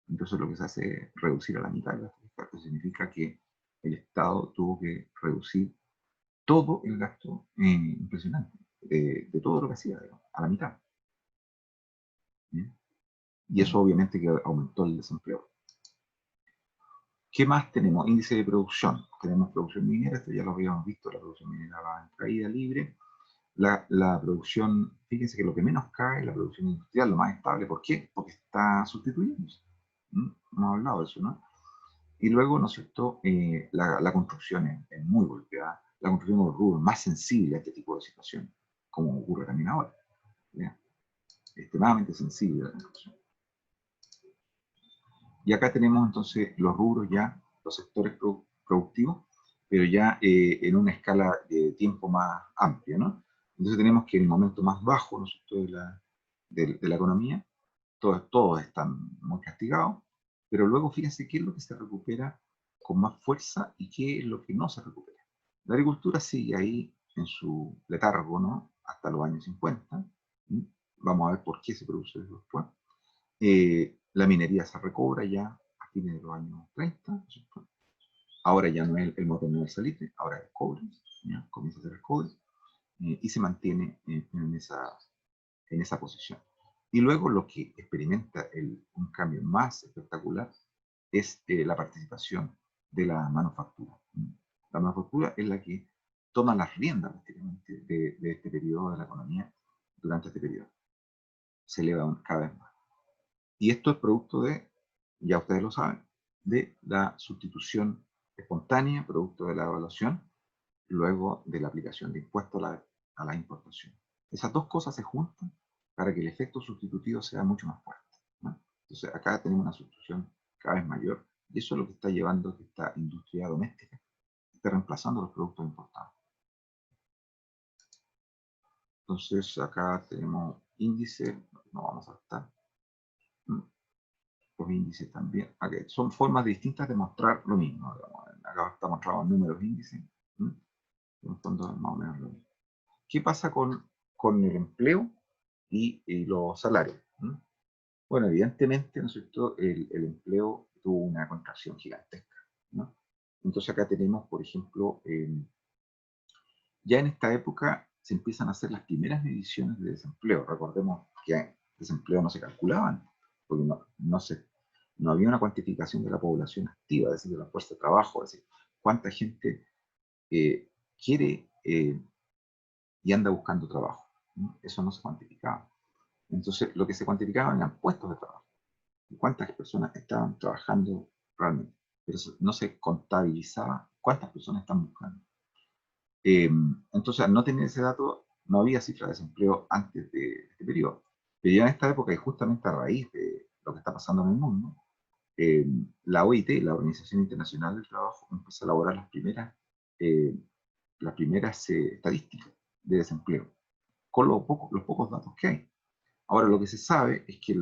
Entonces lo que se hace es reducir a la mitad el gasto fiscal, que significa que el Estado tuvo que reducir todo el gasto impresionante, de todo lo que hacía, digamos, a la mitad. ¿Bien? Y eso obviamente que aumentó el desempleo. ¿Qué más tenemos? Índice de producción. Tenemos producción minera, esto ya lo habíamos visto, la producción minera va en caída libre. La producción, fíjense que lo que menos cae es la producción industrial, lo más estable. ¿Por qué? Porque está sustituyéndose. Hemos hablado de eso, ¿no? Y luego, ¿no es cierto?, la construcción es muy golpeada. La construcción es un rubro más sensible a este tipo de situaciones, como ocurre también ahora. ¿Ya? Extremadamente sensible a la construcción. Y acá tenemos entonces los rubros ya, los sectores productivos, pero ya en una escala de tiempo más amplia, ¿no? Entonces tenemos que en el momento más bajo, ¿no es cierto?, de la economía, todos están muy castigados, pero luego fíjense qué es lo que se recupera con más fuerza y qué es lo que no se recupera. La agricultura sigue ahí en su letargo, ¿no?, hasta los años 50. Vamos a ver por qué se produce eso después. La minería se recobra ya a fines de los años 30, ¿cierto? Ahora ya no es el motor, no es el salitre, ahora es el cobre, ¿ya? Comienza a ser el cobre, y se mantiene en esa posición. Y luego lo que experimenta un cambio más espectacular es la participación de la manufactura. La manufactura es la que toma las riendas prácticamente de este periodo de la economía durante este periodo. Se eleva cada vez más. Y esto es producto de, ya ustedes lo saben, de la sustitución espontánea, producto de la evaluación, luego de la aplicación de impuestos a la importación. Esas dos cosas se juntan para que el efecto sustitutivo sea mucho más fuerte, ¿no? Entonces acá tenemos una sustitución cada vez mayor, y eso es lo que está llevando a que esta industria doméstica esté reemplazando los productos importados. Entonces acá tenemos índice, no vamos a estar. Los índices también. Okay. Son formas distintas de mostrar lo mismo. Acá está mostrado en números índices. En el fondo es más o menos lo mismo. ¿Qué pasa con el empleo y los salarios? Bueno, evidentemente, ¿no es cierto?, el empleo tuvo una contracción gigantesca, ¿no? Entonces acá tenemos, por ejemplo, ya en esta época se empiezan a hacer las primeras mediciones de desempleo. Recordemos que desempleo no se calculaban, porque no había una cuantificación de la población activa, es decir, de la fuerza de trabajo, es decir, cuánta gente quiere y anda buscando trabajo, ¿no? Eso no se cuantificaba. Entonces, lo que se cuantificaba eran puestos de trabajo, cuántas personas estaban trabajando realmente, pero no se contabilizaba cuántas personas están buscando. Entonces, al no tener ese dato, no había cifra de desempleo antes de este periodo. Pero ya en esta época, y justamente a raíz de lo que está pasando en el mundo, la OIT, la Organización Internacional del Trabajo, empezó a elaborar las primeras estadísticas de desempleo, con los pocos datos que hay. Ahora, lo que se sabe es que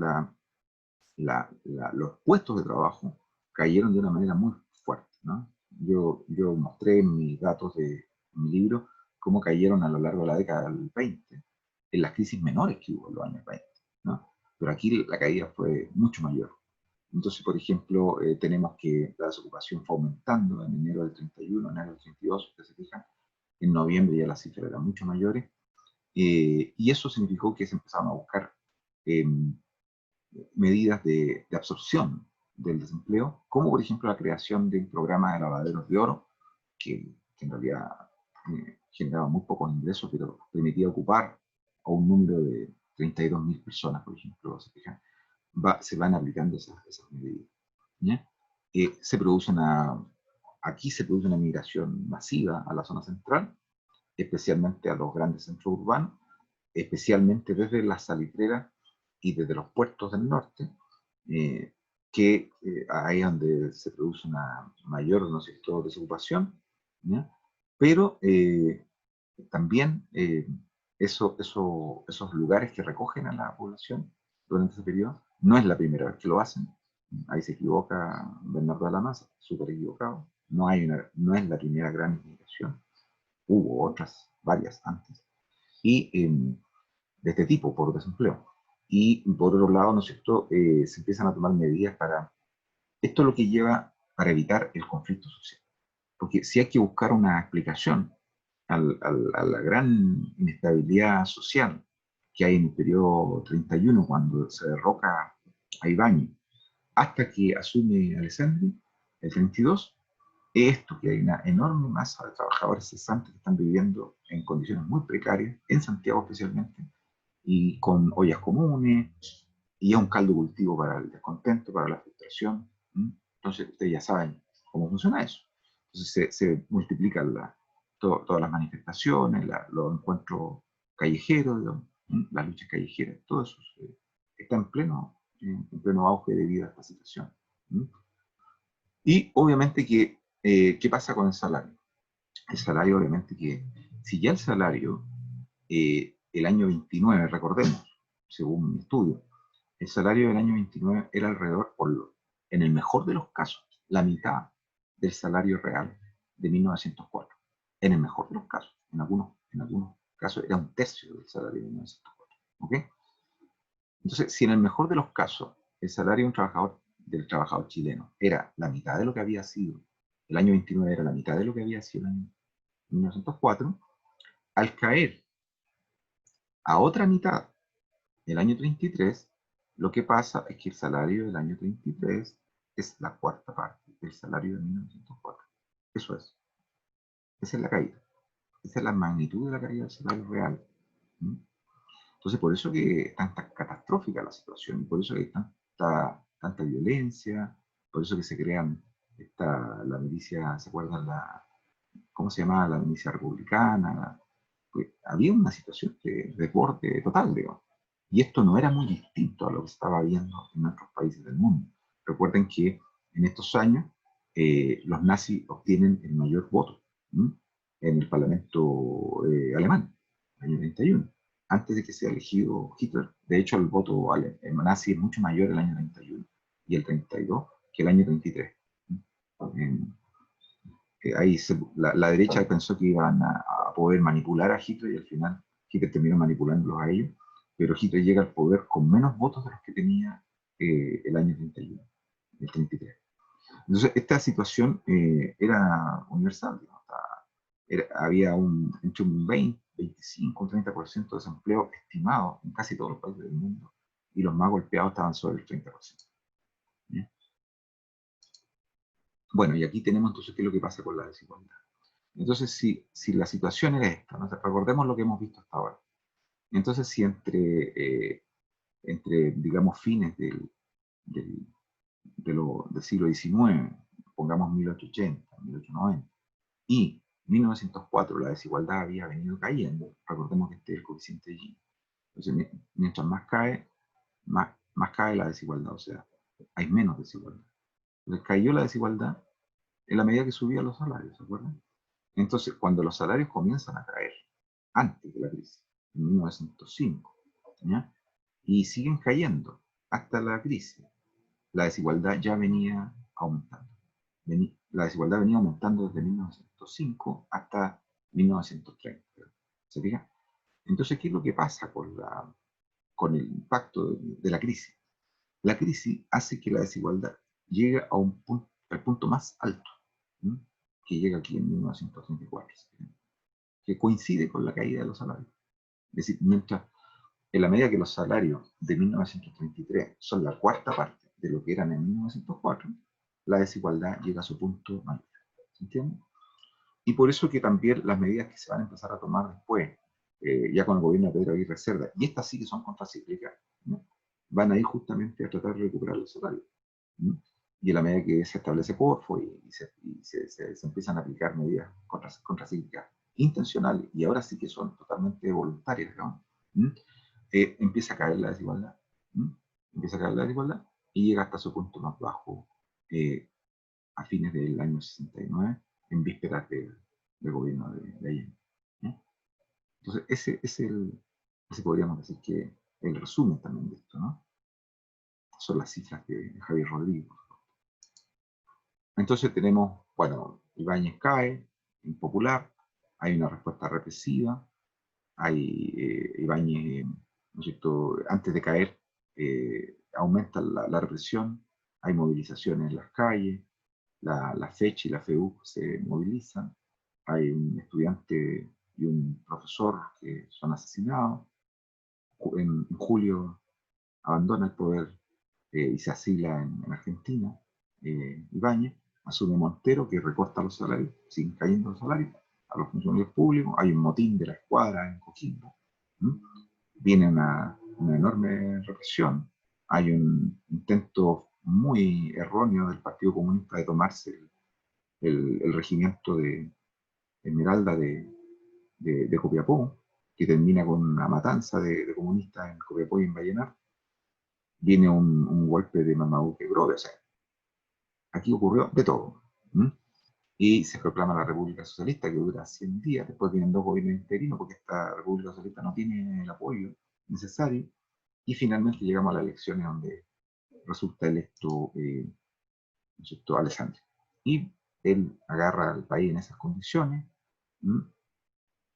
los puestos de trabajo cayeron de una manera muy fuerte, ¿no? Yo mostré en mis datos de mi libro cómo cayeron a lo largo de la década del 20, en las crisis menores que hubo en los años 20, ¿no? Pero aquí la caída fue mucho mayor. Entonces, por ejemplo, tenemos que la desocupación fue aumentando en enero del 31, enero del 32, ustedes se fijan, en noviembre ya las cifras eran mucho mayores, y eso significó que se empezaron a buscar medidas de absorción del desempleo, como por ejemplo la creación de un programa de lavaderos de oro, que en realidad generaba muy pocos ingresos, pero permitía ocupar a un número de 32.000 personas, por ejemplo, se fijan, se van aplicando esas medidas. ¿Ya? Aquí se produce una migración masiva a la zona central, especialmente a los grandes centros urbanos, especialmente desde las salitreras y desde los puertos del norte, que ahí es donde se produce una mayor, ¿no es cierto?, desocupación, ¿ya? Pero también esos lugares que recogen a la población durante ese periodo, no es la primera vez que lo hacen. Ahí se equivoca Bernardo de la Maza, súper equivocado. No es la primera gran inmigración. Hubo otras, varias antes. Y de este tipo, por desempleo. Y por otro lado, ¿no es cierto?, se empiezan a tomar medidas para... Esto es lo que lleva para evitar el conflicto social. Porque si hay que buscar una explicación a la gran inestabilidad social que hay en el periodo 31, cuando se derroca a Ibáñez, hasta que asume Alessandri, el 32, es esto, que hay una enorme masa de trabajadores cesantes que están viviendo en condiciones muy precarias, en Santiago especialmente, y con ollas comunes, y es un caldo cultivo para el descontento, para la frustración. Entonces, ustedes ya saben cómo funciona eso. Entonces, se multiplican todas las manifestaciones, los encuentros callejeros, digamos, las luchas callejeras, todo eso está en pleno auge debido a esta situación. Y obviamente que, ¿qué pasa con el salario? El salario, obviamente que, si ya el salario, el año 29, recordemos, según mi estudio, el salario del año 29 era alrededor, en el mejor de los casos, la mitad del salario real de 1904. En el mejor de los casos, en algunos casos era un tercio del salario de 1904. ¿Ok? Entonces, si en el mejor de los casos el salario de del trabajador chileno era la mitad de lo que había sido, el año 29 era la mitad de lo que había sido el año 1904, al caer a otra mitad el año 33, lo que pasa es que el salario del año 33 es la cuarta parte del salario de 1904. Eso es. Esa es la caída. Esa es la magnitud de la caída del salario real. Entonces, por eso que es tan catastrófica la situación, y por eso que hay tanta violencia, por eso que se crean la milicia, ¿se acuerdan? ¿Cómo se llamaba? La milicia republicana. Pues, había una situación de desborde total, digamos. Y esto no era muy distinto a lo que estaba viendo en otros países del mundo. Recuerden que en estos años los nazis obtienen el mayor voto en el Parlamento alemán, en el año 31, antes de que sea elegido Hitler. De hecho, el voto nazi es mucho mayor el año 31 y el 32 que el año 33. Ahí la derecha pensó que iban a poder manipular a Hitler y al final Hitler terminó manipulándolos a ellos, pero Hitler llega al poder con menos votos de los que tenía el año 31, el 33. Entonces, esta situación era universal, digamos, había entre un 20, 25, un 30% de desempleo estimado en casi todos los países del mundo, y los más golpeados estaban sobre el 30%. ¿Bien? Bueno, y aquí tenemos entonces qué es lo que pasa con la desigualdad. Entonces, si la situación era esta, ¿no? Recordemos lo que hemos visto hasta ahora. Entonces, si entre digamos, fines del siglo XIX, pongamos 1880, 1890, y 1904 la desigualdad había venido cayendo, recordemos que este es el coeficiente de Gini. Entonces, mientras más cae, más cae la desigualdad, o sea, hay menos desigualdad. Entonces, cayó la desigualdad en la medida que subían los salarios, ¿se acuerdan? Entonces, cuando los salarios comienzan a caer, antes de la crisis, en 1905, ¿ya? Y siguen cayendo hasta la crisis, la desigualdad ya venía aumentando. La desigualdad venía aumentando desde 1905 hasta 1930. ¿Se fija? Entonces, ¿qué es lo que pasa con el impacto de la crisis? la crisis hace que la desigualdad llegue a al punto más alto, ¿m? Que llega aquí en 1934, que coincide con la caída de los salarios. Es decir, mientras, en la medida que los salarios de 1933 son la cuarta parte de lo que eran en 1904, la desigualdad llega a su punto mayor. ¿Se entiende? Y por eso que también las medidas que se van a empezar a tomar después, ya con el gobierno de Pedro Aguirre Cerda, y estas sí que son contracíclicas, ¿no? Van a ir justamente a tratar de recuperar los salarios, ¿no? Y a la medida que se establece PORFO y se empiezan a aplicar medidas contracíclicas intencionales, y ahora sí que son totalmente voluntarias, ¿no? Empieza a caer la desigualdad, ¿no? Empieza a caer la desigualdad y llega hasta su punto más bajo a fines del año 69, en vísperas del gobierno de Allende, ¿no? Entonces, ese podríamos decir que el resumen también de esto, ¿no? Son las cifras de Javier Rodríguez. Entonces tenemos, bueno, Ibáñez cae, impopular, hay una respuesta represiva, hay Ibáñez, ¿no es cierto?, antes de caer, aumenta la represión, hay movilizaciones en las calles, la FECH y la FEU se movilizan, hay un estudiante y un profesor que son asesinados, en julio abandona el poder y se asila en Argentina, Ibáñez, asume Montero que recorta los salarios, siguen cayendo los salarios a los funcionarios públicos, hay un motín de la escuadra en Coquimbo, ¿m? Viene una enorme represión, hay un intento muy erróneo del Partido Comunista de tomarse el regimiento de Esmeralda de Copiapó, que termina con una matanza de comunistas en Copiapó y en Vallenar. Viene un golpe de Marmaduke Grove, o sea, aquí ocurrió de todo. ¿M? Y se proclama la República Socialista, que dura 100 días, después vienen 2 gobiernos interinos, porque esta República Socialista no tiene el apoyo necesario, y finalmente llegamos a las elecciones donde resulta electo Alessandri. Y él agarra al país en esas condiciones. ¿M?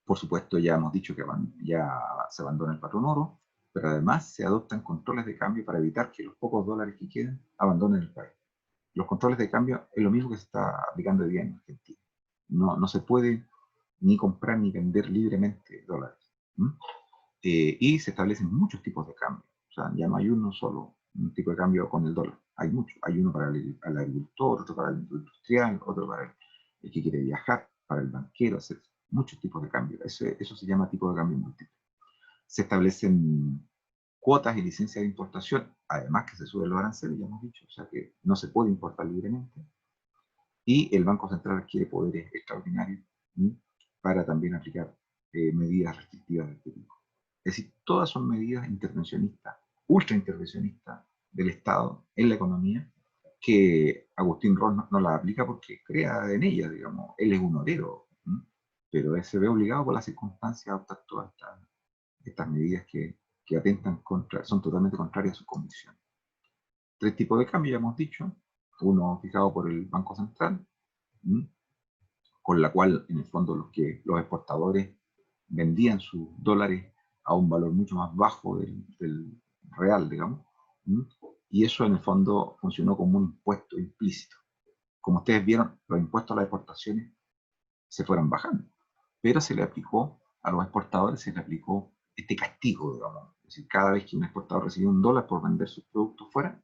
Por supuesto, ya hemos dicho que ya se abandona el patrón oro, pero además se adoptan controles de cambio para evitar que los pocos dólares que queden abandonen el país. Los controles de cambio es lo mismo que se está aplicando hoy día en Argentina. No se puede ni comprar ni vender libremente dólares. Y se establecen muchos tipos de cambio. O sea, ya no hay uno solo, un tipo de cambio con el dólar. Hay muchos. Hay uno para el agricultor, otro para el industrial, otro para el que quiere viajar, para el banquero, etc. Muchos tipos de cambio. Eso se llama tipo de cambio múltiple. Se establecen cuotas y licencias de importación, además que se suben los aranceles, ya hemos dicho, o sea que no se puede importar libremente. Y el Banco Central adquiere poderes extraordinarios, ¿sí?, para también aplicar medidas restrictivas de este tipo. Es decir, todas son medidas intervencionistas, ultra intervencionistas del Estado en la economía, que Agustín Ross no las aplica porque crea en ellas, digamos, él es un obrero, ¿sí?, pero él se ve obligado por las circunstancias a adoptar todas estas medidas que atentan contra, son totalmente contrarias a sus convicciones. 3 tipos de cambio, ya hemos dicho, uno fijado por el Banco Central, con la cual en el fondo los exportadores vendían sus dólares a un valor mucho más bajo del real, digamos, y eso en el fondo funcionó como un impuesto implícito. Como ustedes vieron, los impuestos a las exportaciones se fueron bajando, pero se le aplicó a los exportadores, se le aplicó este castigo, digamos. Es decir, cada vez que un exportador recibía $1 por vender sus productos fuera,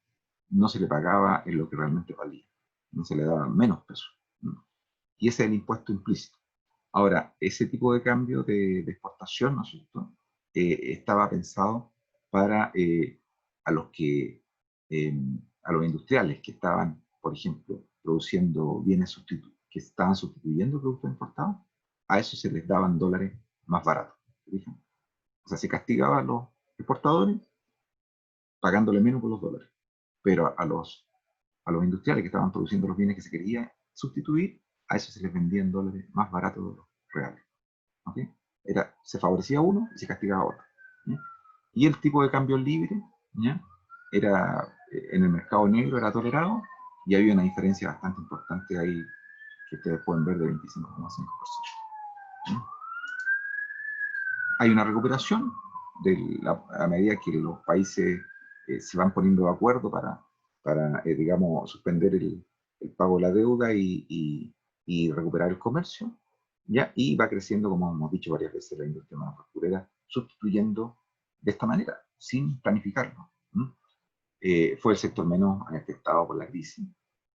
no se le pagaba en lo que realmente valía, no se le daban menos pesos, ¿no? Y ese es el impuesto implícito. Ahora, ese tipo de cambio de exportación, ¿no es cierto?, estaba pensado para a los a los industriales que estaban, por ejemplo, produciendo bienes que estaban sustituyendo productos importados, a eso se les daban dólares más baratos. ¿Sí? O sea, se castigaba a los exportadores pagándole menos por los dólares, pero a los industriales que estaban produciendo los bienes que se quería sustituir, a eso se les vendían dólares más baratos de los reales. ¿Okay? Se favorecía a uno y se castigaba a otro. ¿Ya? Y el tipo de cambio libre, ¿ya?, era, en el mercado negro era tolerado, y había una diferencia bastante importante ahí que ustedes pueden ver de 25,5%. Hay una recuperación a medida que los países se van poniendo de acuerdo para digamos, suspender el pago de la deuda y recuperar el comercio, ¿ya? Y va creciendo, como hemos dicho varias veces, la industria manufacturera, sustituyendo de esta manera, sin planificarlo. Fue el sector menos afectado por la crisis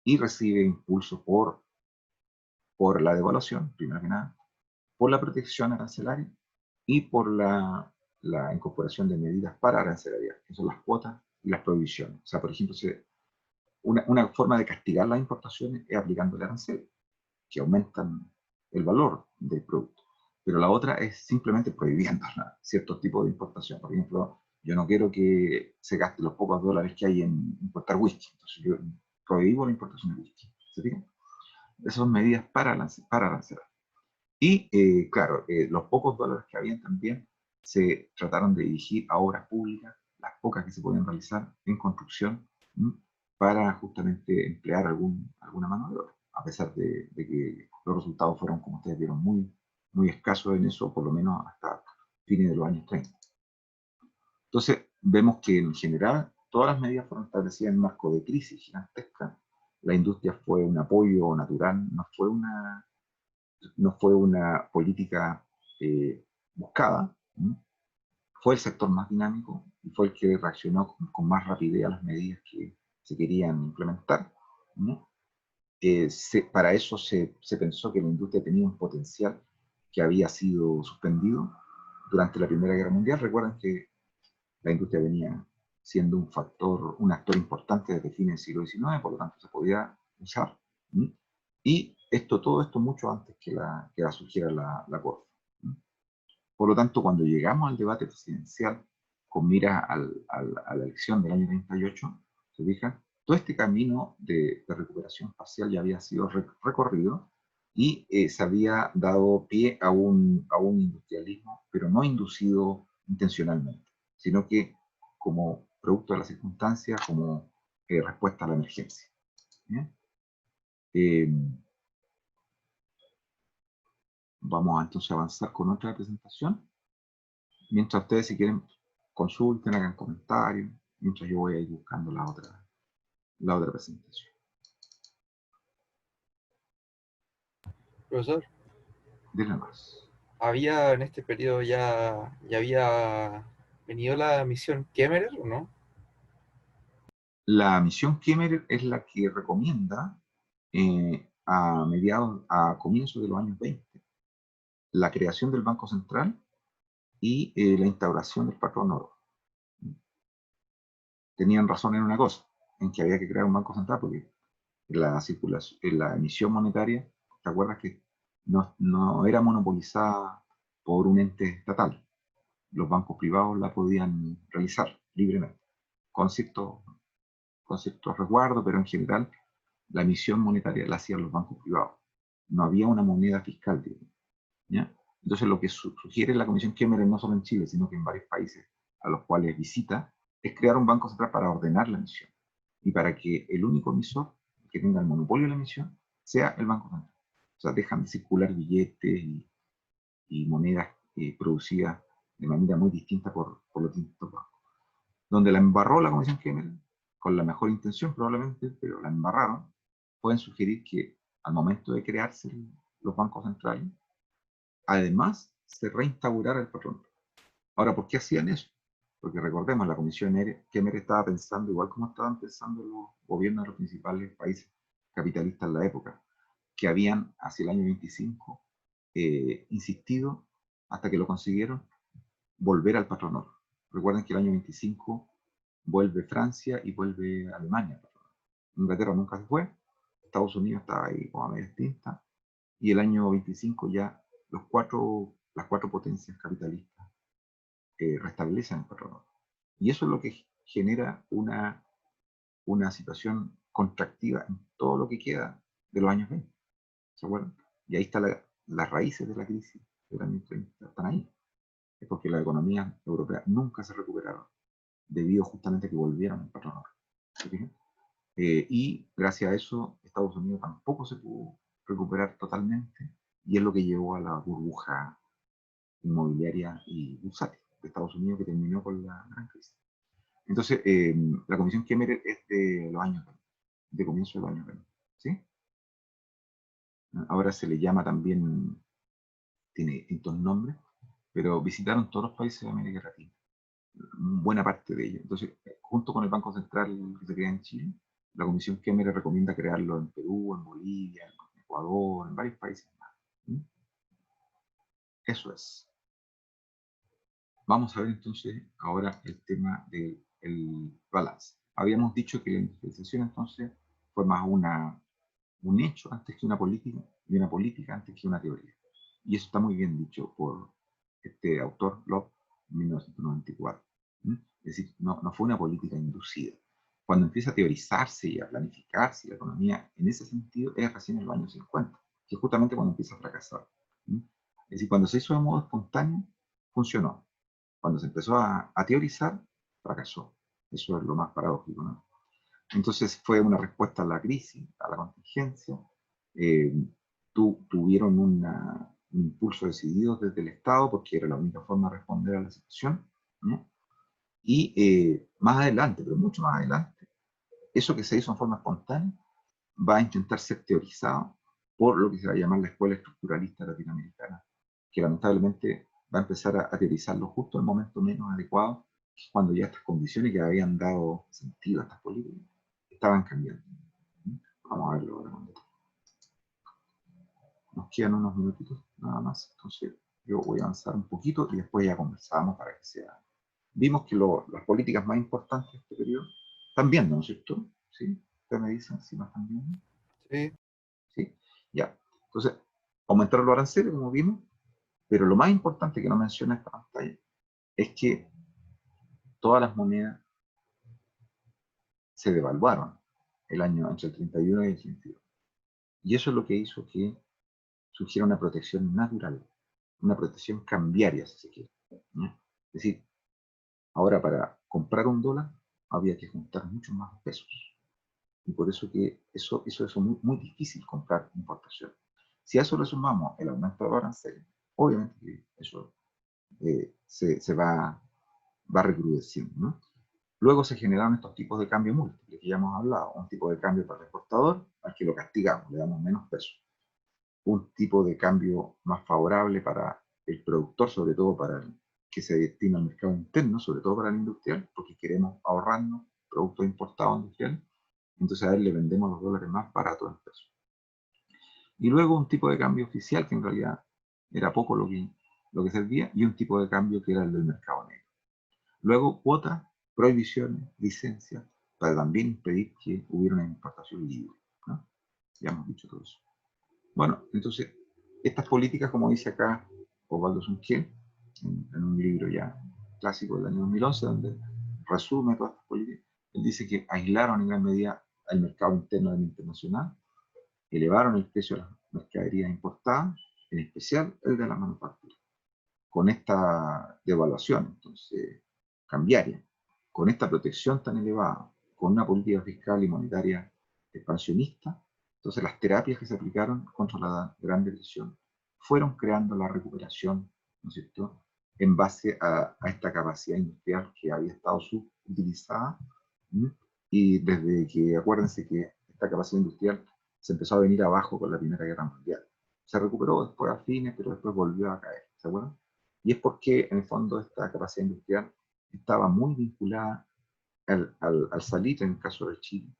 y recibe impulso por la devaluación, primero que nada, por la protección arancelaria y por la incorporación de medidas para arancelarias, que son las cuotas y las prohibiciones. O sea, por ejemplo, una forma de castigar las importaciones es aplicándole aranceles, que aumentan el valor del producto. Pero la otra es simplemente prohibiendo ciertos tipos de importación. Por ejemplo, yo no quiero que se gasten los pocos dólares que hay en importar whisky. Entonces yo prohíbo la importación de whisky. ¿Se fijan? Esas son medidas para arancelar. Y claro, los pocos dólares que habían también se trataron de dirigir a obras públicas, las pocas que se podían realizar en construcción, para justamente emplear alguna mano de obra, a pesar de que los resultados fueron, como ustedes vieron, muy escasos en eso, por lo menos hasta fines de los años 30. Entonces, vemos que en general todas las medidas fueron establecidas en un marco de crisis gigantesca. La industria fue un apoyo natural, no fue una política buscada. Fue el sector más dinámico y fue el que reaccionó con más rapidez a las medidas que se querían implementar. Para eso se pensó que la industria tenía un potencial que había sido suspendido durante la Primera Guerra Mundial. Recuerden que la industria venía siendo un actor importante desde fines del siglo XIX, por lo tanto se podía usar. Y todo esto mucho antes que surgiera la Corfo. Por lo tanto, cuando llegamos al debate presidencial, con miras a la elección del año 38, se fijan, todo este camino de recuperación parcial ya había sido recorrido y se había dado pie a un industrialismo, pero no inducido intencionalmente, sino que como producto de las circunstancias, como respuesta a la emergencia. Vamos entonces a avanzar con otra presentación. Mientras ustedes, si quieren, consulten, hagan comentarios, mientras yo voy a ir buscando la otra presentación. Profesor, Dile más. ¿había en este periodo ya había venido la misión Kemmerer o no? La misión Kemmerer es la que recomienda a comienzos de los años 20 la creación del Banco Central y la instauración del patrón oro. Tenían razón en una cosa, en que había que crear un Banco Central porque la emisión monetaria, ¿te acuerdas que no era monopolizada por un ente estatal? Los bancos privados la podían realizar libremente, con ciertos resguardos, pero en general la emisión monetaria la hacían los bancos privados. No había una moneda fiscal, digamos, ¿ya? Entonces lo que sugiere la Comisión Kemmerer, no solo en Chile, sino que en varios países a los cuales visita, es crear un banco central para ordenar la emisión y para que el único emisor que tenga el monopolio de la emisión sea el Banco Central. O sea, dejan de circular billetes y monedas producidas de manera muy distinta por los distintos bancos. Donde la embarró la Comisión Kemmerer, con la mejor intención probablemente, pero la embarraron, pueden sugerir que al momento de crearse los bancos centrales, además se reinstaurara el patrón. Ahora, ¿por qué hacían eso? Porque recordemos, la Comisión Kemmerer estaba pensando, igual como estaban pensando los gobiernos de los principales países capitalistas en la época, que habían hacia el año 25 insistido, hasta que lo consiguieron, volver al patrón oro. Recuerden que el año 25 vuelve Francia y vuelve Alemania. Inglaterra nunca se fue, Estados Unidos estaba ahí como a media tinta, y el año 25 ya las cuatro potencias capitalistas restablecen el patrón oro. Y eso es lo que genera una situación contractiva en todo lo que queda de los años 20. ¿Se acuerdan? Y ahí están las raíces de la crisis del año 30, están ahí. Es porque las economías europeas nunca se recuperaron, debido justamente a que volvieron al patrón oro. ¿Se fijan? Y gracias a eso, Estados Unidos tampoco se pudo recuperar totalmente, y es lo que llevó a la burbuja inmobiliaria y bursátil de Estados Unidos, que terminó con la gran crisis. Entonces, la Comisión Kemmerer es de los años 20, de comienzo de los años 20, ¿sí? Ahora se le llama también, tiene distintos nombres, pero visitaron todos los países de América Latina, buena parte de ellos. Entonces, junto con el Banco Central que se crea en Chile, la Comisión Kemmerer recomienda crearlo en Perú, en Bolivia, en Ecuador, en varios países más. ¿Sí? Eso es. Vamos a ver entonces ahora el tema del balance. Habíamos dicho que la industrialización entonces fue más un hecho antes que una política, y una política antes que una teoría. Y eso está muy bien dicho por este autor, Locke, en 1994. ¿Mm? Es decir, no fue una política inducida. Cuando empieza a teorizarse y a planificarse la economía en ese sentido, es recién en los años 50, que es justamente cuando empieza a fracasar. ¿Mm? Es decir, cuando se hizo de modo espontáneo, funcionó. Cuando se empezó a teorizar, fracasó. Eso es lo más paradójico, ¿no? Entonces fue una respuesta a la crisis, a la contingencia. Eh, tuvieron un impulso decidido desde el Estado porque era la única forma de responder a la situación, ¿no? Y más adelante, pero mucho más adelante, eso que se hizo en forma espontánea va a intentar ser teorizado por lo que se va a llamar la escuela estructuralista latinoamericana, que lamentablemente va a empezar a teorizarlo justo en el momento menos adecuado, cuando ya estas condiciones que habían dado sentido a estas políticas estaban cambiando. Vamos a verlo ahora. Nos quedan unos minutitos nada más, entonces yo voy a avanzar un poquito y después ya conversamos para que sea. Vimos que las políticas más importantes de este periodo están viendo, ¿no es cierto? ¿Sí? Ustedes me dicen si no están viendo. Sí. ¿Sí? Ya. Entonces, aumentaron los aranceles, como vimos, pero lo más importante que no menciona esta pantalla es que todas las monedas se devaluaron el año entre el 31 y el 32. Y eso es lo que hizo que surgiera una protección natural, una protección cambiaria, si se quiere. ¿No? Es decir, ahora para comprar un dólar había que juntar muchos más pesos. Y por eso que eso hizo eso muy, muy difícil comprar importación. Si a eso le sumamos el aumento de los aranceles, obviamente que eso se va recrudeciendo, ¿no? Luego se generaron estos tipos de cambio múltiples que ya hemos hablado. Un tipo de cambio para el exportador, al que lo castigamos, le damos menos peso. Un tipo de cambio más favorable para el productor, sobre todo para el que se destina al mercado interno, sobre todo para el industrial, porque queremos ahorrarnos productos importados industriales. Entonces a él le vendemos los dólares más baratos en pesos. Y luego un tipo de cambio oficial, que en realidad era poco lo que servía, y un tipo de cambio que era el del mercado negro. Luego cuotas, prohibiciones, licencias, para también impedir que hubiera una importación libre, ¿no? Ya hemos dicho todo eso. Bueno, entonces, estas políticas, como dice acá Osvaldo Sungiel, en un libro ya clásico del año 2011, donde resume todas estas políticas, él dice que aislaron en gran medida al mercado interno del internacional, elevaron el precio de las mercaderías importadas, en especial el de la manufactura. Con esta devaluación, entonces, cambiaria, con esta protección tan elevada, con una política fiscal y monetaria expansionista, entonces las terapias que se aplicaron contra la Gran Depresión fueron creando la recuperación, ¿no es cierto?, en base a esta capacidad industrial que había estado subutilizada, ¿sí? Y desde que, acuérdense que esta capacidad industrial se empezó a venir abajo con la Primera Guerra Mundial. Se recuperó después a fines, pero después volvió a caer, ¿se acuerdan? Y es porque, en el fondo, esta capacidad industrial estaba muy vinculada al salir, en el caso de Chile,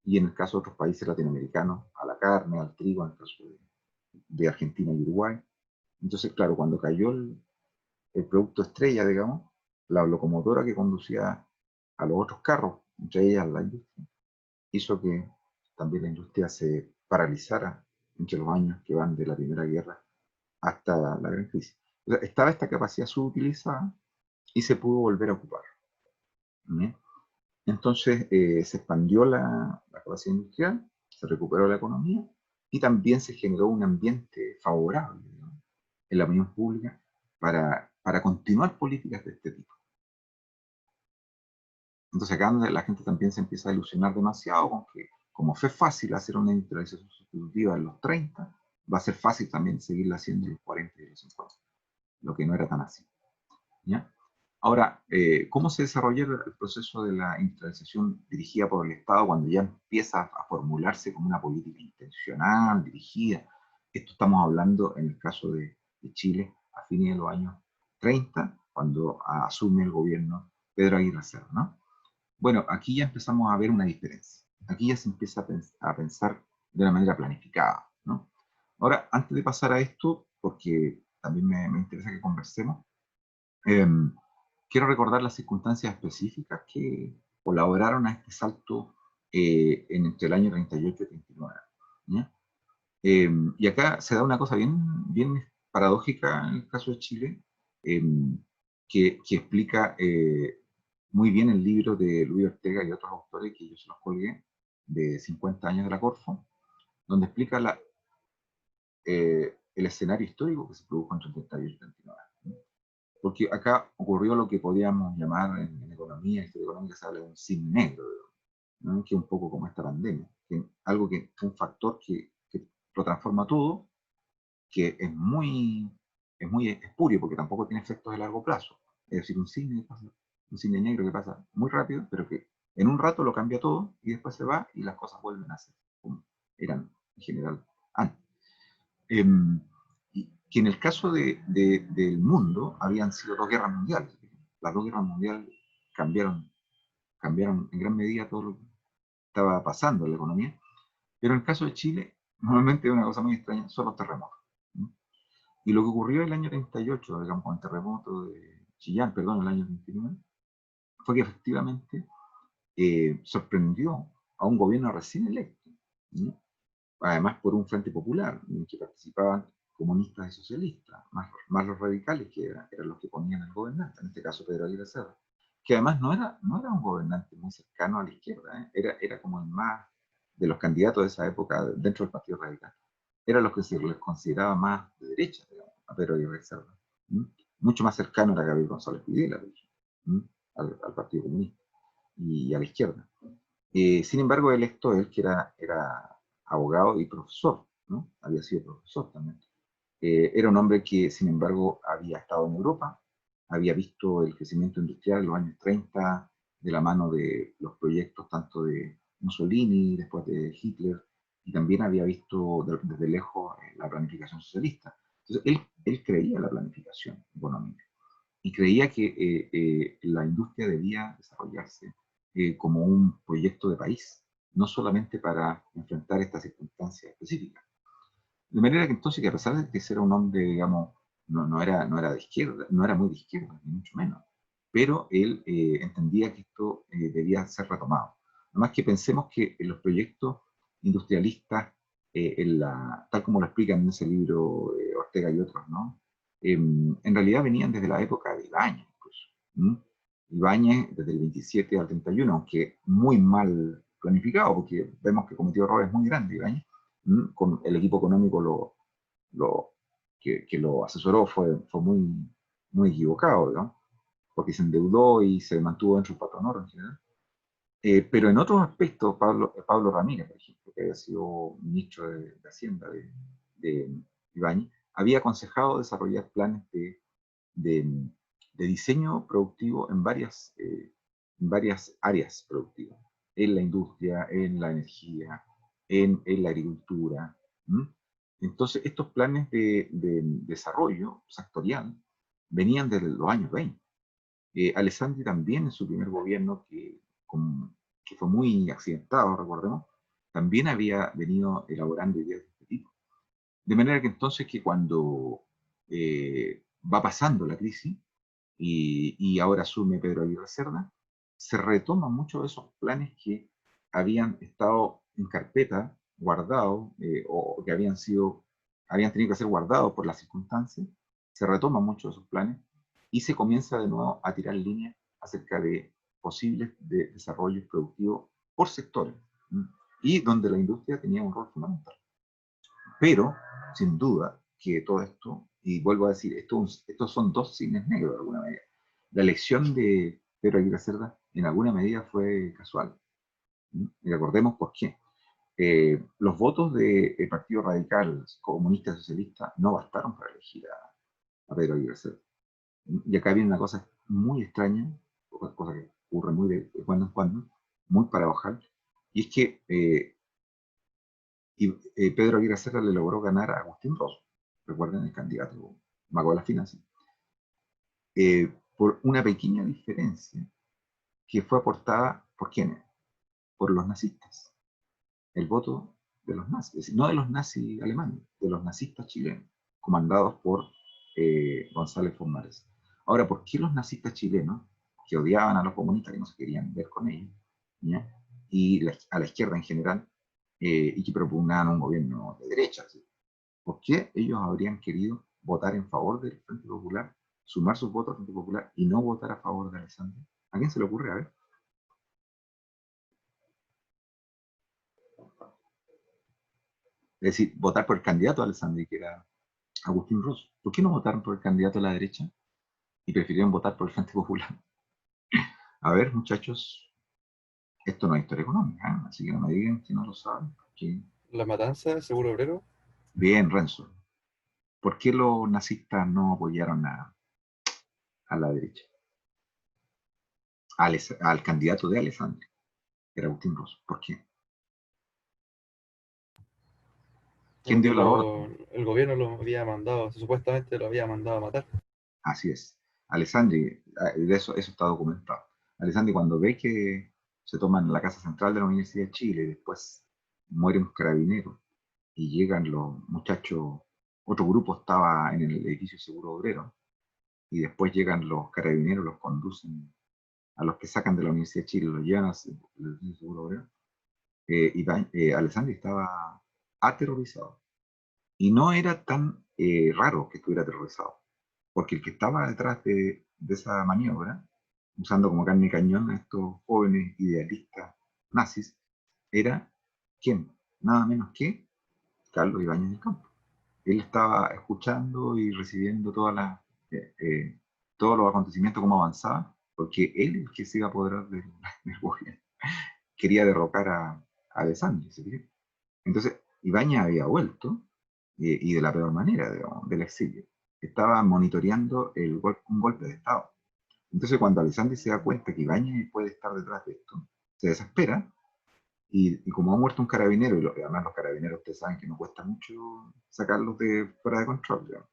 y en el caso de otros países latinoamericanos, a la carne, al trigo, en el caso de Argentina y Uruguay. Entonces, claro, cuando cayó el producto estrella, digamos, la locomotora que conducía a los otros carros, entre ellas la industria, hizo que también la industria se paralizara entre los años que van de la Primera Guerra hasta la gran crisis. O sea, estaba esta capacidad subutilizada y se pudo volver a ocupar. ¿Sí? Entonces se expandió la capacidad industrial, se recuperó la economía y también se generó un ambiente favorable, ¿no?, en la opinión pública para continuar políticas de este tipo. Entonces acá la gente también se empieza a ilusionar demasiado con que como fue fácil hacer una industrialización sustitutiva en los 30, va a ser fácil también seguirla haciendo en los 40 y los 50, lo que no era tan así. ¿Ya? Ahora, ¿cómo se desarrolla el proceso de la industrialización dirigida por el Estado cuando ya empieza a formularse como una política intencional, dirigida? Esto estamos hablando en el caso de Chile a fines de los años 30, cuando asume el gobierno Pedro Aguirre Cerda, ¿no? Bueno, aquí ya empezamos a ver una diferencia. Aquí ya se empieza a pensar de una manera planificada, ¿no? Ahora, antes de pasar a esto, porque también me interesa que conversemos, em, quiero recordar las circunstancias específicas que colaboraron a este salto entre el año 38 y 39. ¿Ya? Y acá se da una cosa bien paradójica en el caso de Chile, que explica muy bien el libro de Luis Ortega y otros autores que yo se los colgué, de 50 años de la Corfo, donde explica el escenario histórico que se produjo entre el 38 y 39. Porque acá ocurrió lo que podríamos llamar en economía, historia económica, se habla de un cisne negro, ¿no? Que es un poco como esta pandemia, que algo que fue un factor que lo transforma todo, que es muy espurio, porque tampoco tiene efectos de largo plazo. Es decir, un cisne negro que pasa muy rápido, pero que en un rato lo cambia todo y después se va y las cosas vuelven a ser como eran en general antes. Y que en el caso del mundo habían sido dos guerras mundiales. Las dos guerras mundiales cambiaron en gran medida todo lo que estaba pasando en la economía, pero en el caso de Chile, normalmente es una cosa muy extraña, son los terremotos. ¿No? Y lo que ocurrió el año 38, digamos, con el terremoto de Chillán, perdón, el año 29, fue que efectivamente sorprendió a un gobierno recién electo, ¿no? Además por un frente popular, en el que participaban comunistas y socialistas, más los radicales que eran los que ponían al gobernante, en este caso Pedro Aguirre Cerda, que además no era un gobernante muy cercano a la izquierda, era como el más de los candidatos de esa época dentro del Partido Radical, era los que se les consideraba más de derecha, digamos, a Pedro Aguirre Cerda. ¿Mm? Mucho más cercano era Gabriel González Videla, al Partido Comunista y a la izquierda. Sin embargo, electo él, que era abogado y profesor, ¿no? Había sido profesor también. Era un hombre que, sin embargo, había estado en Europa, había visto el crecimiento industrial en los años 30 de la mano de los proyectos tanto de Mussolini, después de Hitler, y también había visto desde lejos la planificación socialista. Entonces, él creía en la planificación económica y creía que la industria debía desarrollarse como un proyecto de país, no solamente para enfrentar estas circunstancias específicas. De manera que entonces, que a pesar de que era un hombre, digamos, no era de izquierda, no era muy de izquierda, ni mucho menos, pero él entendía que esto debía ser retomado. Además que pensemos que en los proyectos industrialistas, tal como lo explican en ese libro Ortega y otros, ¿no? En realidad venían desde la época de Ibáñez, incluso. Ibáñez desde el 27 al 31, aunque muy mal planificado, porque vemos que cometió errores muy grandes Ibáñez, con el equipo económico lo, que lo asesoró fue muy equivocado, ¿no? Porque se endeudó y se mantuvo dentro del patronor en general. Pero en otros aspectos, Pablo Ramírez, por ejemplo, que había sido ministro de Hacienda de Ibáñez, había aconsejado desarrollar planes de, de diseño productivo en varias áreas productivas, en la industria, en la energía, en la agricultura. ¿M? Entonces, estos planes de desarrollo sectorial venían desde los años 20. Alessandri también en su primer gobierno, que fue muy accidentado, recordemos, también había venido elaborando ideas de este tipo. De manera que entonces que cuando va pasando la crisis y ahora asume Pedro Aguirre Cerda, se retoman muchos de esos planes que habían estado en carpeta, guardados, o que habían tenido que ser guardados por las circunstancias, se retoman muchos de esos planes y se comienza de nuevo a tirar líneas acerca de posibles desarrollos productivos por sectores, y donde la industria tenía un rol fundamental. Pero, sin duda, que todo esto, y vuelvo a decir, estos son dos cisnes negros de alguna manera. La elección de Pedro Aguirre Cerda en alguna medida fue casual. Y recordemos por qué. Los votos del Partido Radical, comunista y socialista no bastaron para elegir a Pedro Aguirre Cerda. Y acá viene una cosa muy extraña, cosa que ocurre muy de cuando en cuando, muy paradojal, y es que Pedro Aguirre Cerda le logró ganar a Agustín Rossi, recuerden, el candidato mago de las finanzas, por una pequeña diferencia que fue aportada por quiénes, por los nazistas, el voto de los nazis, es decir, no de los nazis alemanes, de los nazistas chilenos, comandados por González Formares. Ahora, ¿por qué los nazistas chilenos, que odiaban a los comunistas, que no se querían ver con ellos, ¿ya? Y a la izquierda en general, y que propugnaban un gobierno de derecha, ¿sí? ¿Por qué ellos habrían querido votar en favor del Frente Popular, sumar sus votos al Frente Popular y no votar a favor de Alessandri? ¿A quién se le ocurre? A ver. Es decir, votar por el candidato de Alessandri, que era Agustín Rossi. ¿Por qué no votaron por el candidato de la derecha y prefirieron votar por el Frente Popular? A ver, muchachos, esto no es historia económica, ¿eh? Así que no me digan que no lo saben. Porque... La matanza, seguro obrero. Bien, Renzo. ¿Por qué los nazistas no apoyaron a la derecha? Al candidato de Alessandri, que era Agustín Rossi. ¿Por qué? ¿Quién Porque dio la orden? el gobierno lo había mandado, supuestamente lo había mandado a matar. Así es. Alessandri, de eso está documentado. Alessandri, cuando ve que se toman la casa central de la Universidad de Chile y después muere un carabinero y llegan los muchachos, otro grupo estaba en el edificio Seguro Obrero, y después llegan los carabineros, los conducen a los que sacan de la Universidad de Chile, los llevan al edificio Seguro Obrero, Alessandri estaba aterrorizado. Y no era tan raro que estuviera aterrorizado, porque el que estaba detrás de esa maniobra, usando como carne y cañón a estos jóvenes idealistas nazis, era ¿quién? Nada menos que Carlos Ibáñez del Campo. Él estaba escuchando y recibiendo todos los acontecimientos como avanzaban, porque él es el que se iba a apoderar del gobierno. Quería derrocar a Alessandri, ¿se fijan? Entonces, Ibáñez había vuelto, y de la peor manera, digamos, del exilio. Estaba monitoreando un golpe de Estado. Entonces, cuando Alessandri se da cuenta que Ibáñez puede estar detrás de esto, se desespera, y como ha muerto un carabinero, y además los carabineros, ustedes saben que no cuesta mucho sacarlos de fuera de control, digamos.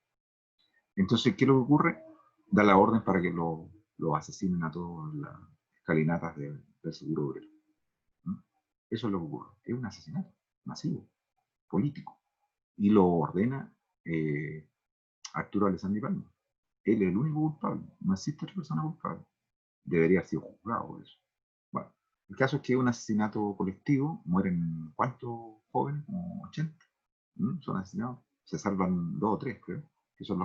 Entonces, ¿qué es lo que ocurre? Da la orden para que lo asesinen a todos las escalinatas del Seguro Obrero. ¿Mm? Eso es lo que ocurre. Es un asesinato masivo, político. Y lo ordena Arturo Alessandri Palma. Él es el único culpable. No existe otra persona culpable. Debería haber sido juzgado por eso. Bueno, el caso es que es un asesinato colectivo. Mueren ¿cuántos jóvenes? Como 80. Son asesinados. Se salvan 2 o 3, creo, que son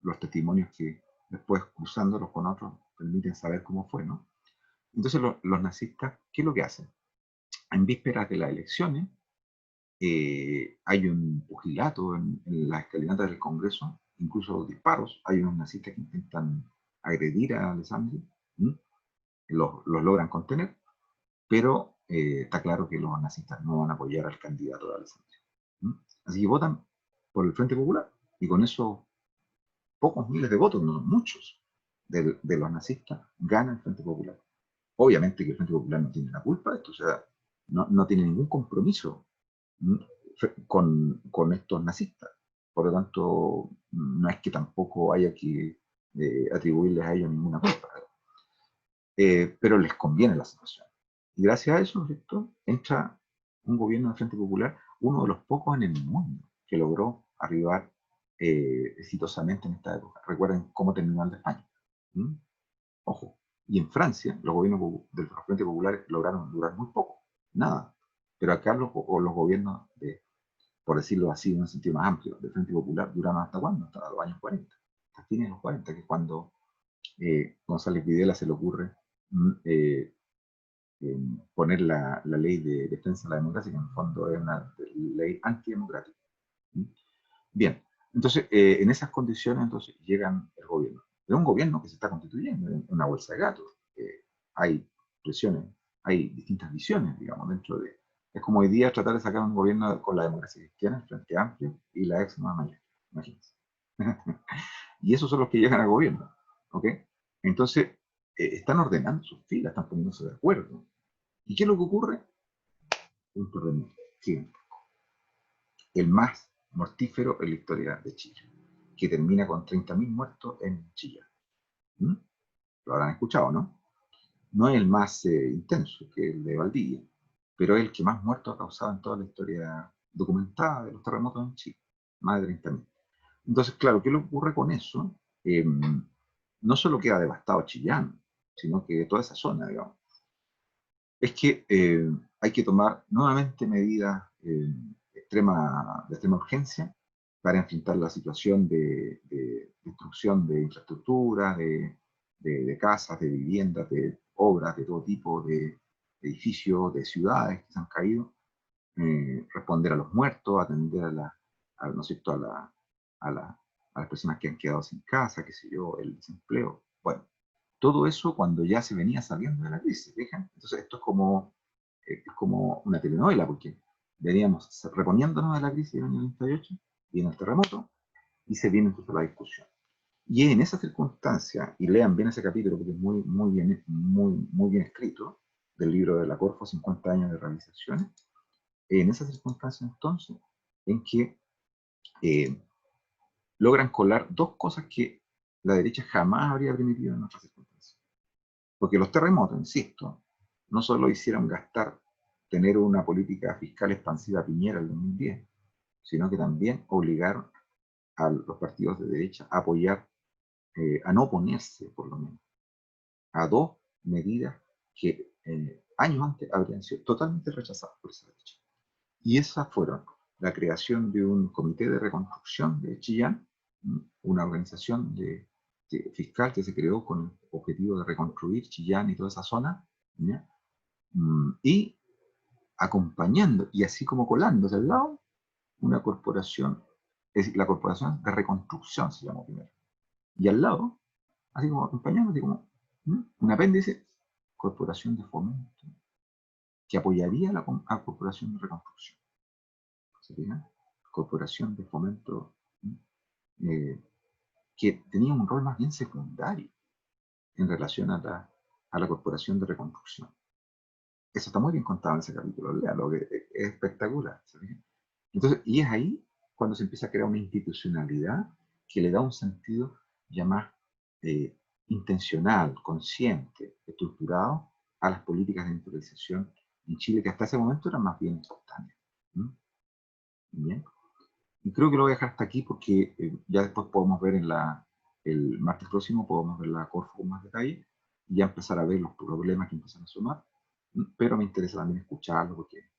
los testimonios que después, cruzándolos con otros, permiten saber cómo fue, ¿no? Entonces los nazistas, ¿qué es lo que hacen? En vísperas de las elecciones, hay un pugilato en las escalinatas del Congreso, incluso disparos. Hay unos nazistas que intentan agredir a Alessandri, los logran contener, pero está claro que los nazistas no van a apoyar al candidato de Alessandri. Así que votan por el Frente Popular, y con esos pocos miles de votos, no muchos, de los nazistas, gana el Frente Popular. Obviamente que el Frente Popular no tiene la culpa de esto, o sea, no tiene ningún compromiso con estos nazistas. Por lo tanto, no es que tampoco haya que atribuirles a ellos ninguna culpa. Pero les conviene la situación. Y gracias a eso, ¿cierto?, entra un gobierno de Frente Popular, uno de los pocos en el mundo que logró arribar exitosamente en esta época. Recuerden cómo terminó el de España. Ojo. Y en Francia, los gobiernos del Frente Popular lograron durar muy poco, nada. Pero acá los gobiernos por decirlo así, en un sentido más amplio, del Frente Popular duraron ¿hasta cuándo? Hasta los años 40, hasta fines de los 40, que es cuando González Videla se le ocurre poner la ley de defensa de la democracia, que en el fondo es una ley antidemocrática. Bien, entonces, en esas condiciones, entonces, llegan el gobierno. Es un gobierno que se está constituyendo en una bolsa de gatos. Hay presiones, hay distintas visiones, digamos, dentro de... Es como hoy día tratar de sacar un gobierno con la democracia cristiana, el Frente Amplio y la ex Nueva Mayoría, imagínense. Y esos son los que llegan al gobierno, ¿ok? Entonces, están ordenando sus filas, están poniéndose de acuerdo. ¿Y qué es lo que ocurre? Un terremoto. Sí, el más mortífero en la historia de Chile, que termina con 30.000 muertos en Chillán. ¿Mm? Lo habrán escuchado, ¿no? No es el más intenso, que el de Valdivia, pero es el que más muertos ha causado en toda la historia documentada de los terremotos en Chile, más de 30.000. Entonces, claro, ¿qué le ocurre con eso? No solo queda devastado Chillán, sino que toda esa zona, digamos. Es que hay que tomar nuevamente medidas de extrema urgencia para enfrentar la situación de destrucción de infraestructura, de casas, de viviendas, de obras de todo tipo, de edificios, de ciudades que se han caído, responder a los muertos, atender ¿no es cierto?, a las personas que han quedado sin casa, qué sé yo, el desempleo. Bueno, todo eso cuando ya se venía saliendo de la crisis, ¿fijan? Entonces esto es como una telenovela, porque veníamos reponiéndonos de la crisis del año 98, viene el terremoto, y se viene entonces la discusión. Y en esa circunstancia, y lean bien ese capítulo porque es muy bien escrito, del libro de la Corfo, 50 años de realizaciones, en esa circunstancia entonces, en que logran colar dos cosas que la derecha jamás habría permitido en otras circunstancias. Porque los terremotos, insisto, no solo hicieron tener una política fiscal expansiva a Piñera en el 2010, sino que también obligaron a los partidos de derecha a apoyar, a no oponerse, por lo menos, a dos medidas que años antes habrían sido totalmente rechazadas por esa derecha. Y esas fueron la creación de un comité de reconstrucción de Chillán, una organización fiscal que se creó con el objetivo de reconstruir Chillán y toda esa zona, ¿ya? Y acompañando, y así como colándose al lado, una corporación, es decir, la Corporación de Reconstrucción se llamó primero. Y al lado, así como acompañando, así como un apéndice, Corporación de Fomento, que apoyaría a la Corporación de Reconstrucción. ¿Se fijan? Corporación de Fomento, que tenía un rol más bien secundario en relación a la Corporación de Reconstrucción. Eso está muy bien contado en ese capítulo, léalo, que es espectacular. ¿Se fijan? Entonces, y es ahí cuando se empieza a crear una institucionalidad que le da un sentido ya más intencional, consciente, estructurado a las políticas de industrialización en Chile, que hasta ese momento eran más bien espontáneas. Bien. Y creo que lo voy a dejar hasta aquí porque ya después podemos ver el martes próximo, podemos ver la Corfo con más detalle y ya empezar a ver los problemas que empiezan a sumar. Pero me interesa también escucharlo porque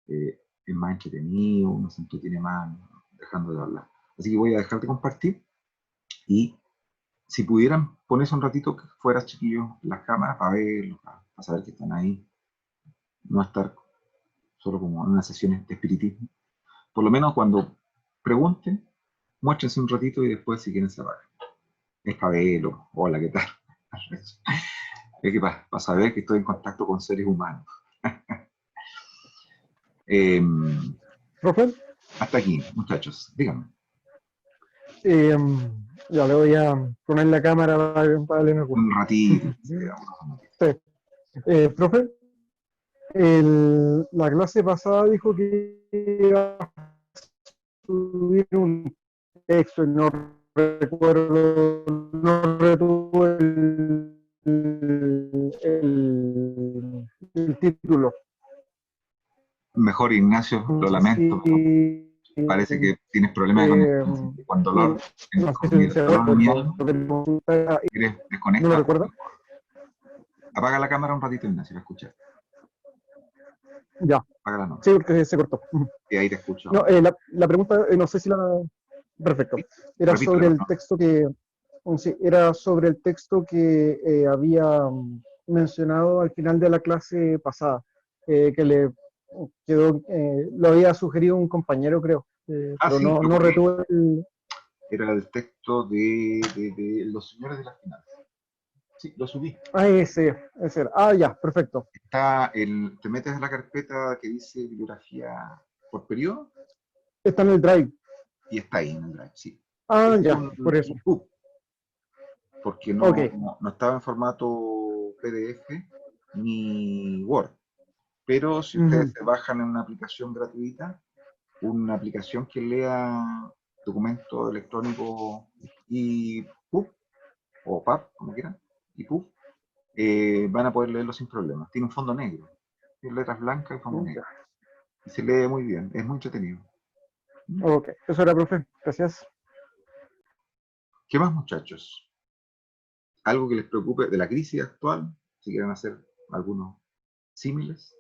es más entretenido, uno se entretiene más dejando de hablar. Así que voy a dejar de compartir y si pudieran ponerse un ratito que fuera, chiquillos, las cámaras para verlo, para saber que están ahí, no estar solo como en una sesión de espiritismo. Por lo menos cuando pregunten, muéstrense un ratito y después si quieren se apagan. Es para verlo, hola, ¿qué tal? Es que para saber que estoy en contacto con seres humanos. ¿Profe? Hasta aquí, muchachos, díganme. Ya le voy a poner la cámara para darle una Un ratito. Sí. Profe, la clase pasada dijo que iba a subir un texto y no recuerdo, no retuvo el título. Mejor, Ignacio, lo lamento. Parece que tienes problemas de conexión. Con dolor, con dolor en mi alma, ¿quieres desconectar? ¿No lo recuerda? Apaga la cámara un ratito, Ignacio, para escuchar. Ya. Apágala, no. Sí, porque se cortó. Y ahí te escucho. No, la pregunta, no sé si la... Perfecto. Era Repítela, sobre el ¿no? texto que... Sí, era sobre el texto que había mencionado al final de la clase pasada, que le quedó, lo había sugerido un compañero, creo, pero Sí, no retuve el... Era el texto de Los Señores de las Finanzas. Sí, lo subí. Ah, ese. Ah, ya, perfecto. Te metes en la carpeta que dice bibliografía por periodo. Está en el Drive. Y está ahí en el Drive, sí. Ah, ya, por eso. porque no, Ok. no estaba en formato PDF ni Word. Pero si ustedes se bajan en una aplicación gratuita, una aplicación que lea documentos electrónicos y PUB, o PAB, como quieran, y PUB, van a poder leerlo sin problemas. Tiene un fondo negro, tiene letras blancas y fondo negro. Y se lee muy bien, es muy entretenido. Ok, eso era, profe. Gracias. ¿Qué más, muchachos? ¿Algo que les preocupe de la crisis actual? Si quieren hacer algunos símiles,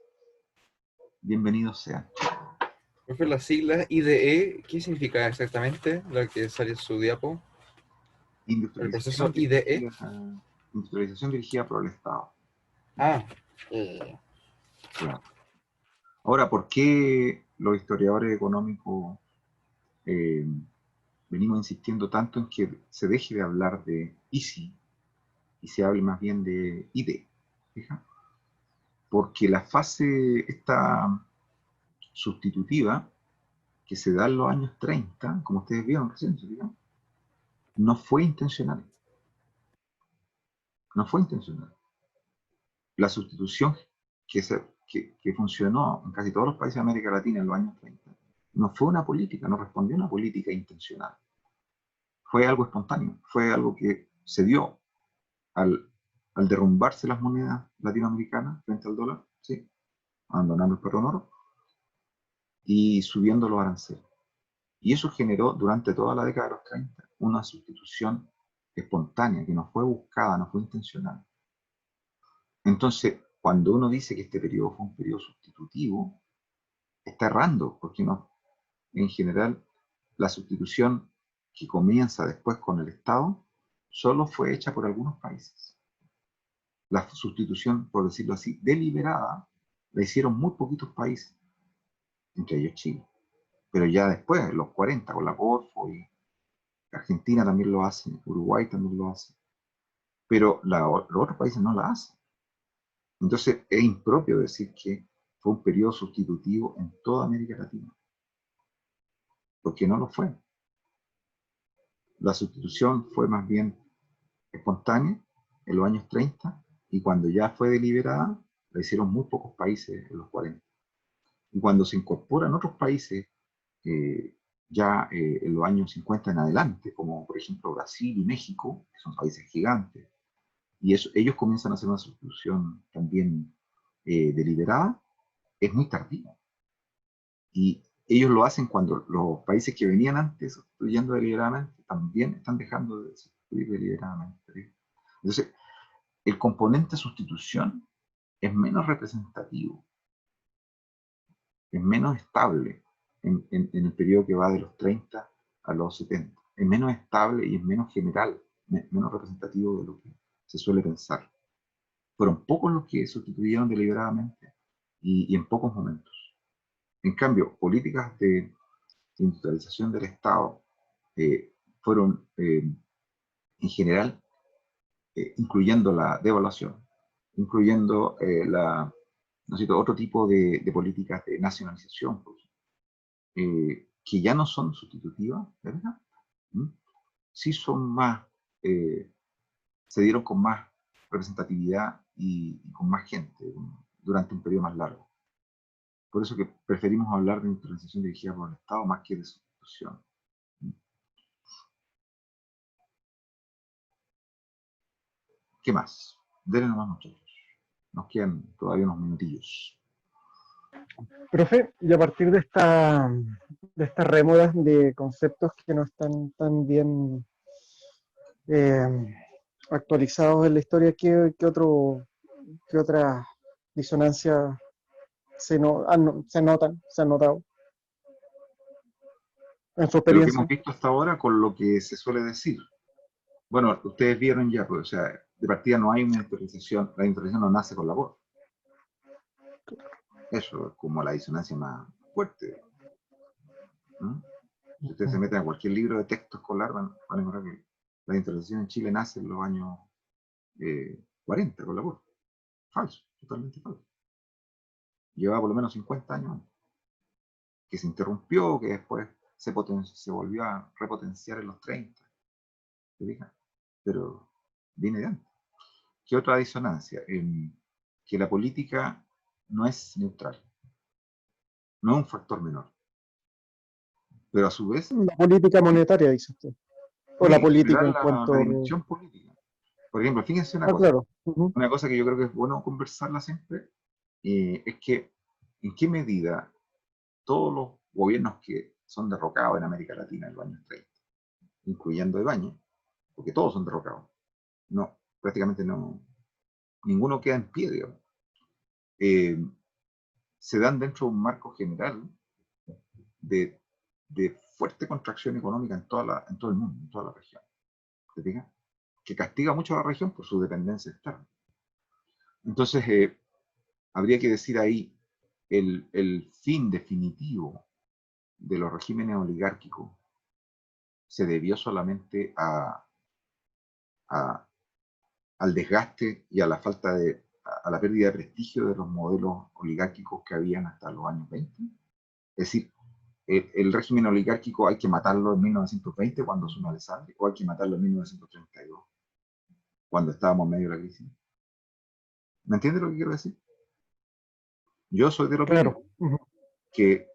bienvenidos sean. Profe, las siglas IDE, ¿qué significa exactamente lo que sale en su diapo? El proceso IDE. Industrialización dirigida por el Estado. Ah, Claro. Ahora, ¿por qué los historiadores económicos venimos insistiendo tanto en que se deje de hablar de ICI y se hable más bien de IDE? ¿Fija? Porque la fase esta sustitutiva que se da en los años 30, como ustedes vieron recién, no fue intencional. No fue intencional. La sustitución que funcionó en casi todos los países de América Latina en los años 30 no fue una política, no respondió a una política intencional. Fue algo espontáneo, fue algo que se dio al derrumbarse las monedas latinoamericanas frente al dólar, ¿sí? Abandonando el patrón oro y subiendo los aranceles. Y eso generó durante toda la década de los 30 una sustitución espontánea, que no fue buscada, no fue intencional. Entonces, cuando uno dice que este periodo fue un periodo sustitutivo, está errando, porque no, en general la sustitución que comienza después con el Estado solo fue hecha por algunos países. La sustitución, por decirlo así, deliberada, la hicieron muy poquitos países, entre ellos Chile. Pero ya después, en los 40, con la Corfo, y Argentina también lo hace, Uruguay también lo hace. Pero los otros países no la hacen. Entonces es impropio decir que fue un periodo sustitutivo en toda América Latina, porque no lo fue. La sustitución fue más bien espontánea en los años 30 y cuando ya fue deliberada, la hicieron muy pocos países en los 40. Y cuando se incorporan otros países en los años 50 en adelante, como por ejemplo Brasil y México, que son países gigantes, y ellos comienzan a hacer una sustitución también deliberada, es muy tardío. Y ellos lo hacen cuando los países que venían antes sustituyendo deliberadamente también están dejando de sustituir deliberadamente. Entonces, el componente sustitución es menos representativo, es menos estable en el periodo que va de los 30 a los 70. Es menos estable y es menos general, menos representativo de lo que se suele pensar. Fueron pocos los que sustituyeron deliberadamente y en pocos momentos. En cambio, políticas de industrialización del Estado fueron, en general, incluyendo la devaluación, incluyendo ¿no es cierto?, otro tipo de políticas de nacionalización, que ya no son sustitutivas, ¿verdad? Sí son más, se dieron con más representatividad y con más gente durante un periodo más largo. Por eso que preferimos hablar de industrialización dirigida por el Estado más que de sustitución. ¿Qué más? Denle nomás, muchachos. Nos quedan todavía unos minutillos. Profe, y a partir de estas rémoras de conceptos que no están tan bien actualizados en la historia, ¿qué otras disonancias se notan, se han notado en su De lo que hemos experiencia? visto hasta ahora con lo que se suele decir. Bueno, ustedes vieron ya, pues, o sea, de partida no hay una industrialización, la industrialización no nace con la voz. Eso es como la disonancia más fuerte. Si ustedes se meten a cualquier libro de texto escolar, van a encontrar que la industrialización en Chile nace en los años 40 con la voz. Falso, totalmente falso. Llevaba por lo menos 50 años antes, que se interrumpió, que después se volvió a repotenciar en los 30. ¿Se fijan? Pero viene de antes. ¿Qué otra disonancia? Que la política no es neutral, no es un factor menor, pero a su vez, La política monetaria, dice usted. O la sí, en política general en la cuanto... dimensión política. Por ejemplo, fíjense Ah, claro. Ujú. una cosa que yo creo que es bueno conversarla siempre, es que en qué medida todos los gobiernos que son derrocados en América Latina en los años 30, incluyendo Ibáñez, porque todos son derrocados, no, prácticamente no, ninguno queda en pie, digamos, eh, se dan dentro de un marco general de, de fuerte contracción económica en todo el mundo, en toda la región. ¿Te fijas? Que castiga mucho a la región por su dependencia externa. Entonces, habría que decir ahí el fin definitivo de los regímenes oligárquicos se debió solamente a, al desgaste y a la falta a la pérdida de prestigio de los modelos oligárquicos que habían hasta los años 20. Es decir, el régimen oligárquico hay que matarlo en 1920 cuando asume Alessandri, o hay que matarlo en 1932 cuando estábamos en medio de la crisis. ¿Me entiendes lo que quiero decir? Yo soy de la opinión Claro. Ujú. que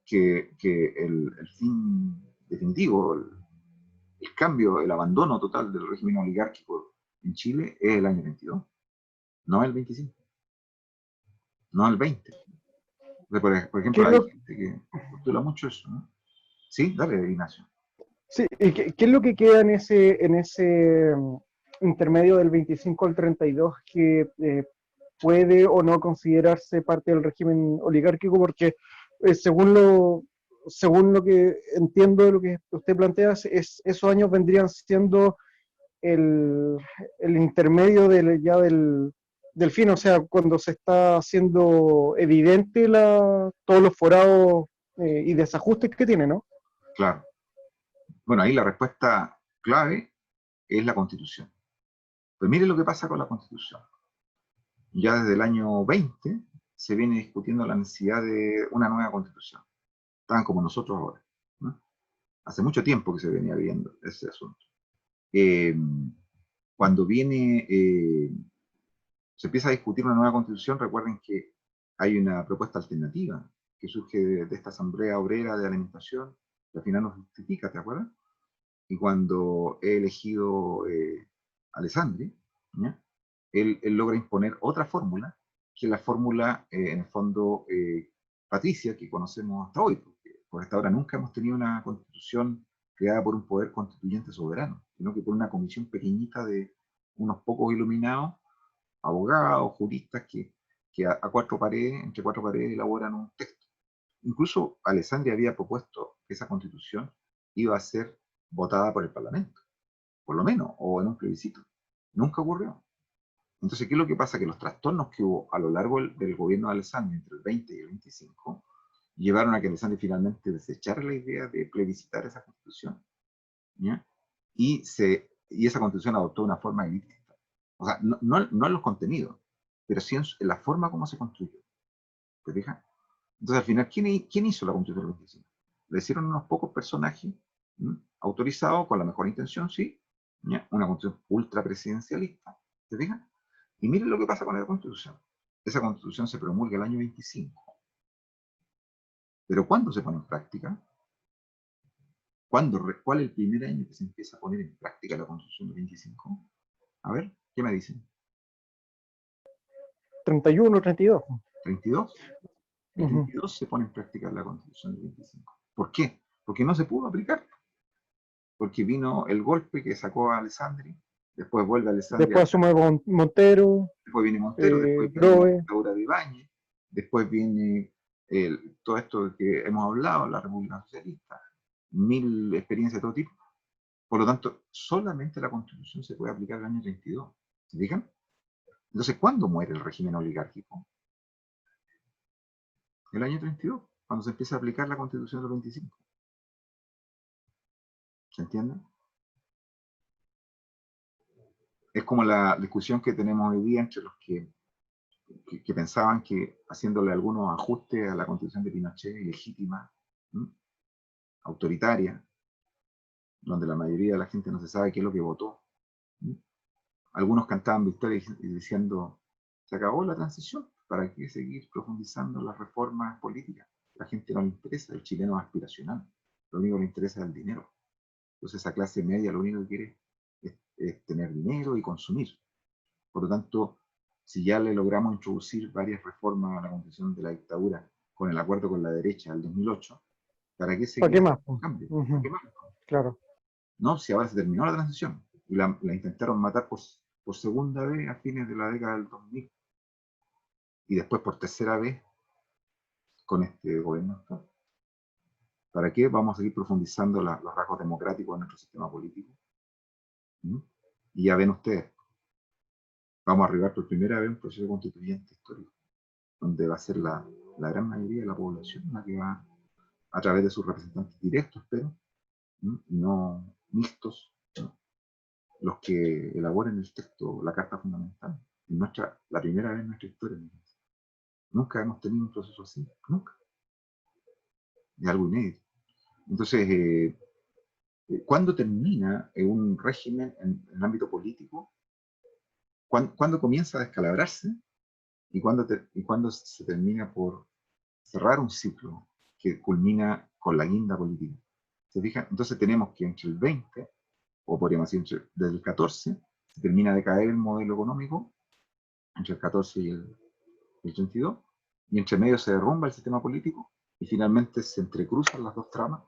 el fin definitivo, el cambio, el abandono total del régimen oligárquico en Chile es el año 22, no el 25, no el 20. Por ¿Qué ejemplo, es hay lo, gente que postula mucho eso, ¿no? Sí, dale, Ignacio. sí, y qué es lo que queda en ese intermedio del 25 al 32 que puede o no considerarse parte del régimen oligárquico? Porque según lo que entiendo de lo que usted plantea, esos años vendrían siendo el, el intermedio del fin, o sea, cuando se está haciendo evidente todos los forados y desajustes que tiene, ¿no? Claro. Bueno, ahí la respuesta clave es la Constitución. Pues mire lo que pasa con la Constitución. Ya desde el año 20 se viene discutiendo la necesidad de una nueva Constitución. Estaban como nosotros ahora, ¿no? Hace mucho tiempo que se venía viendo ese asunto. Eh, Cuando se empieza a discutir una nueva Constitución, recuerden que hay una propuesta alternativa que surge de esta Asamblea Obrera de Alimentación, que al final nos justifica, ¿te acuerdas? Y cuando he elegido Alessandri, ¿ya? Él logra imponer otra fórmula, que es la fórmula, en el fondo, patricia, que conocemos hasta hoy, porque por hasta ahora nunca hemos tenido una constitución creada por un poder constituyente soberano, sino que por una comisión pequeñita de unos pocos iluminados, abogados, juristas, que a cuatro paredes, entre cuatro paredes, elaboran un texto. Incluso Alessandri había propuesto que esa constitución iba a ser votada por el Parlamento, por lo menos, o en un plebiscito. Nunca ocurrió. Entonces, ¿qué es lo que pasa? Que los trastornos que hubo a lo largo del gobierno de Alessandri, entre el 20 y el 25, llevaron a que Alessandri finalmente desechara la idea de plebiscitar esa constitución, ¿ya? Y esa constitución adoptó una forma elitista. O sea, no en los contenidos, pero sí en la forma como se construyó. ¿Te fijas? Entonces, al final, ¿quién hizo la Constitución del 25? Le hicieron unos pocos personajes, autorizados con la mejor intención, sí, ¿ya? Una Constitución ultra presidencialista. ¿Te fijas? Y miren lo que pasa con la Constitución. Esa Constitución se promulga el año 25. Pero ¿cuándo se pone en práctica? ¿Cuál es el primer año que se empieza a poner en práctica la Constitución del 25? A ver, ¿qué me dicen? 31, 32. ¿32? El Ujú. 32 se pone en práctica la Constitución del 25. ¿Por qué? Porque no se pudo aplicar. Porque vino el golpe que sacó a Alessandri, después vuelve Alessandri, Después asume Montero, después viene Montero, después viene la Grobe. dictadura de Ibáñez, después viene todo esto que hemos hablado, la República Socialista, mil experiencias de todo tipo. Por lo tanto, solamente la Constitución se puede aplicar el año 32. ¿Se fijan? Entonces, ¿cuándo muere el régimen oligárquico? El año 32, cuando se empieza a aplicar la Constitución del 25. ¿Se entiende? Es como la discusión que tenemos hoy día entre los que pensaban que haciéndole algunos ajustes a la constitución de Pinochet, ilegítima, ¿m? Autoritaria, donde la mayoría de la gente no se sabe qué es lo que votó, ¿m? algunos cantaban victoria y diciendo, se acabó la transición, ¿para qué seguir profundizando las reformas políticas? La gente no le interesa, el chileno es aspiracional, lo único que le interesa es el dinero. Entonces esa clase media lo único que quiere es tener dinero y consumir. Por lo tanto, si ya le logramos introducir varias reformas a la constitución de la dictadura con el acuerdo con la derecha del 2008, ¿para qué ¿Para qué seguir más? haciendo cambios? Ujú, ¿Para qué más? claro. No, si ahora se terminó la transición y la intentaron matar por segunda vez a fines de la década del 2000 y después por tercera vez con este gobierno actual. ¿Para qué vamos a seguir profundizando los rasgos democráticos de nuestro sistema político? ¿Mm? Y ya ven ustedes, vamos a arribar por primera vez un proceso constituyente histórico, donde va a ser la gran mayoría de la población la que va, a través de sus representantes directos, pero no mixtos, ¿no? Los que elaboren el texto, la Carta Fundamental. La primera vez en nuestra historia. Nunca hemos tenido un proceso así, nunca. Es algo inédito. Entonces, ¿cuándo termina un régimen en el ámbito político? ¿Cuándo comienza a descalabrarse? ¿Y cuándo se termina por cerrar un ciclo que culmina con la guinda política? ¿Se fijan? Entonces tenemos que entre el 20, o podríamos decir desde el 14, se termina de caer el modelo económico, entre el 14 y el 32, y entre medio se derrumba el sistema político, y finalmente se entrecruzan las dos tramas,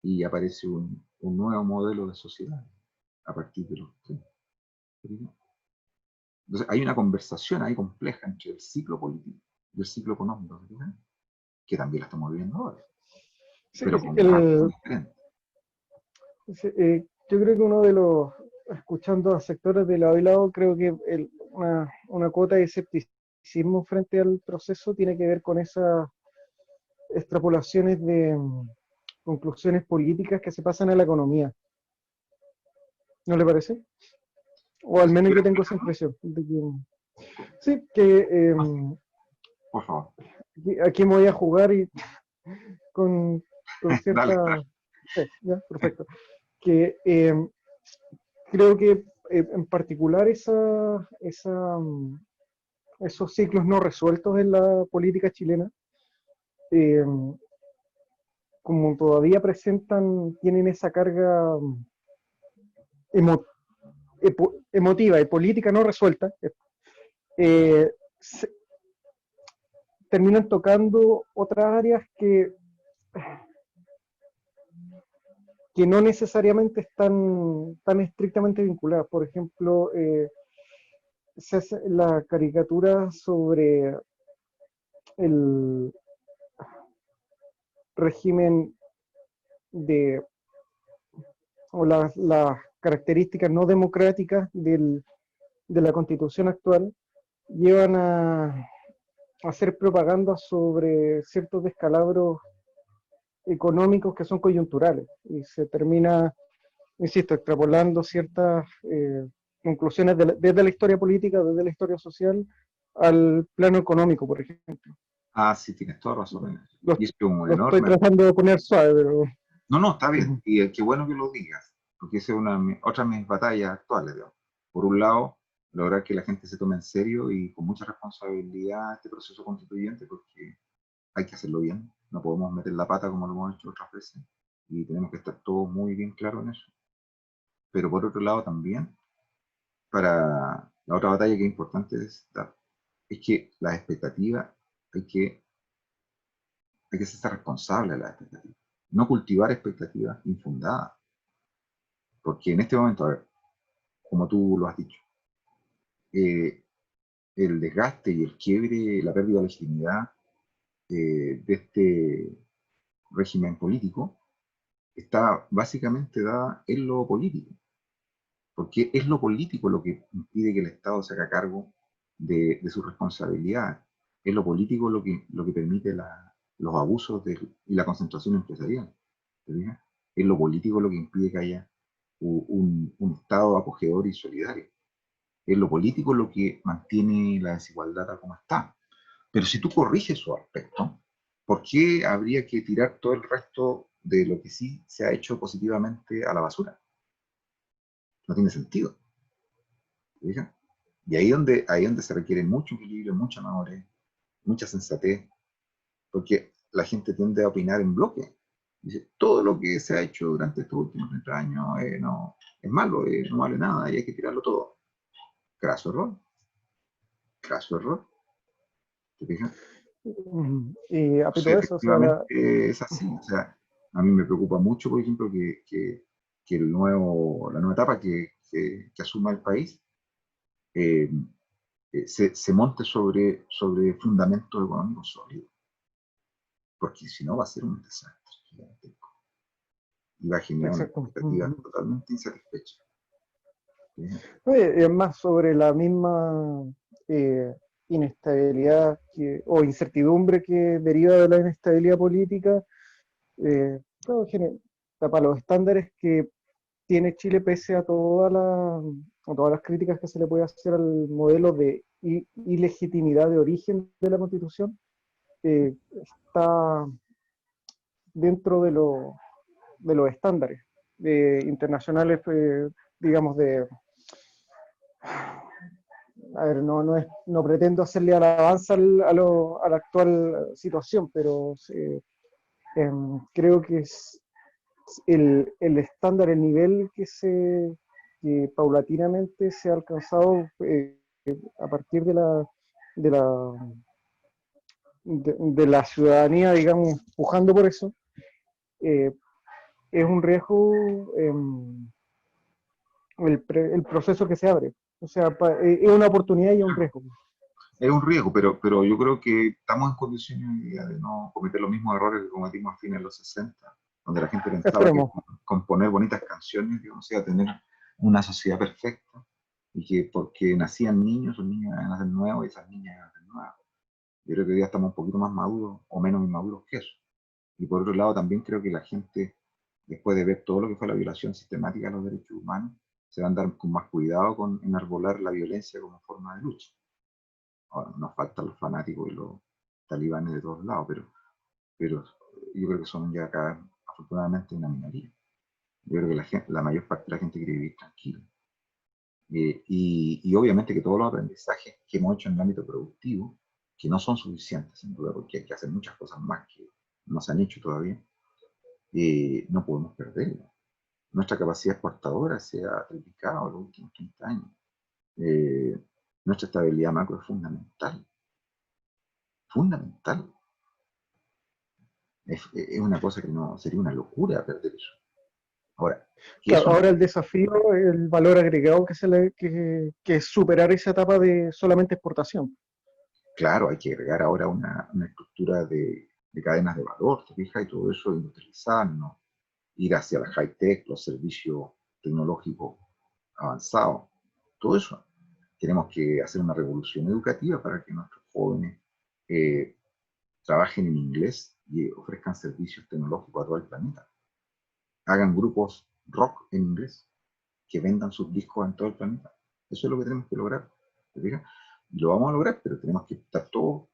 y aparece un nuevo modelo de sociedad a partir de los 30. Entonces hay una conversación ahí compleja entre el ciclo político y el ciclo económico, que también la estamos viviendo ahora, Sí, pero con rasgos diferentes. sí, yo creo que uno de los, escuchando a sectores de lado y lado, creo que una cuota de escepticismo frente al proceso tiene que ver con esas extrapolaciones de conclusiones políticas que se pasan a la economía. ¿No le parece? O al menos yo tengo esa impresión. Sí, que Por favor. aquí me voy a jugar y con Dale, cierta... dale. Sí, ya, perfecto. Que creo que en particular esos ciclos no resueltos en la política chilena, eh, como todavía tienen esa carga emo- emotiva y política no resuelta, eh, se- terminan tocando otras áreas que no necesariamente están tan estrictamente vinculadas. Por ejemplo, se hace la caricatura sobre el régimen de, o las características no democráticas de la constitución actual, llevan a hacer propaganda sobre ciertos descalabros económicos que son coyunturales y se termina, insisto, extrapolando ciertas conclusiones desde la historia política, desde la historia social, al plano económico, por ejemplo. Ah, sí, tienes toda razón en eso. Lo, Y es un lo estoy enorme... tratando de poner suave, pero... No, no, está bien. Y qué bueno que lo digas, porque esa es otra de mis batallas actuales, digamos. Por un lado, lograr que la gente se tome en serio y con mucha responsabilidad este proceso constituyente, porque hay que hacerlo bien. No podemos meter la pata como lo hemos hecho otras veces. Y tenemos que estar todos muy bien claros en eso. Pero por otro lado también, para la otra batalla que es importante es que las expectativas hay que, hay que ser responsable de las expectativas. No cultivar expectativas infundadas. Porque en este momento, a ver, como tú lo has dicho, eh, el desgaste y el quiebre, la pérdida de legitimidad de este régimen político está básicamente dada en lo político. Porque es lo político lo que impide que el Estado se haga cargo de su responsabilidad. Es lo político lo que permite los abusos y la concentración empresarial. ¿Te fijas? Es lo político lo que impide que haya un Estado acogedor y solidario. Es lo político lo que mantiene la desigualdad tal como está. Pero si tú corriges su aspecto, ¿por qué habría que tirar todo el resto de lo que sí se ha hecho positivamente a la basura? No tiene sentido. ¿te fijas? Y ahí donde se requiere mucho equilibrio, mucha madurez, mucha sensatez, porque la gente tiende a opinar en bloque. Dice, todo lo que se ha hecho durante estos últimos 30 años no, es malo, no vale nada y hay que tirarlo todo. Craso error. Craso error. ¿Te fijas? Y a Sí, todo eso, o sea, efectivamente es así. O sea, a mí me preocupa mucho, por ejemplo, que la nueva etapa que asuma el país se monte sobre fundamentos económicos sólidos, porque si no va a ser un desastre gigantesco y va a generar una exacto. expectativa totalmente insatisfecha. ¿Sí? Oye, es más sobre la misma eh, inestabilidad o incertidumbre que deriva de la inestabilidad política, claro, para los estándares que tiene Chile pese a a todas las críticas que se le puede hacer al modelo de ilegitimidad de origen de la Constitución, está dentro de los estándares internacionales, digamos, a ver, no pretendo hacerle alabanza a la actual situación, pero creo que es el estándar, el nivel que paulatinamente se ha alcanzado a partir de la, de la ciudadanía, digamos, pujando por eso, eh, es un riesgo el proceso que se abre. O sea, es una oportunidad y un riesgo. Es un riesgo, pero yo creo que estamos en condiciones hoy día de no cometer los mismos errores que cometimos a fines de los 60, donde la gente pensaba que Esperemos. componer bonitas canciones, digamos, iba a tener una sociedad perfecta, y que porque nacían niños, los niños iban a nacer nuevos y esas niñas iban a nacer nuevas. Yo creo que hoy día estamos un poquito más maduros o menos inmaduros que eso. Y por otro lado, también creo que la gente, después de ver todo lo que fue la violación sistemática de los derechos humanos, se va a andar con más cuidado con enarbolar la violencia como forma de lucha. Ahora, nos faltan los fanáticos y los talibanes de todos lados, pero yo creo que son ya acá, afortunadamente, una minoría. Yo creo que la mayor parte de la gente quiere vivir tranquila. Y obviamente que todos los aprendizajes que hemos hecho en el ámbito productivo, que no son suficientes, sin duda, porque hay que hacer muchas cosas más que no se han hecho todavía, no podemos perderlo. Nuestra capacidad exportadora se ha triplicado en los últimos 30 años. Eh, Nuestra estabilidad macro es fundamental. Fundamental. Es una cosa que no sería una locura perder eso. Ahora, que Claro, eso no, ahora el desafío, el valor agregado que es superar esa etapa de solamente exportación. claro, hay que agregar ahora una estructura de cadenas de valor, ¿te fijas? Y todo eso industrializarnos, ir hacia la high-tech, los servicios tecnológicos avanzados, todo eso. Tenemos que hacer una revolución educativa para que nuestros jóvenes eh, trabajen en inglés y ofrezcan servicios tecnológicos a todo el planeta. Hagan grupos rock en inglés que vendan sus discos en todo el planeta. Eso es lo que tenemos que lograr. ¿Te fijas? Y lo vamos a lograr, pero tenemos que estar todos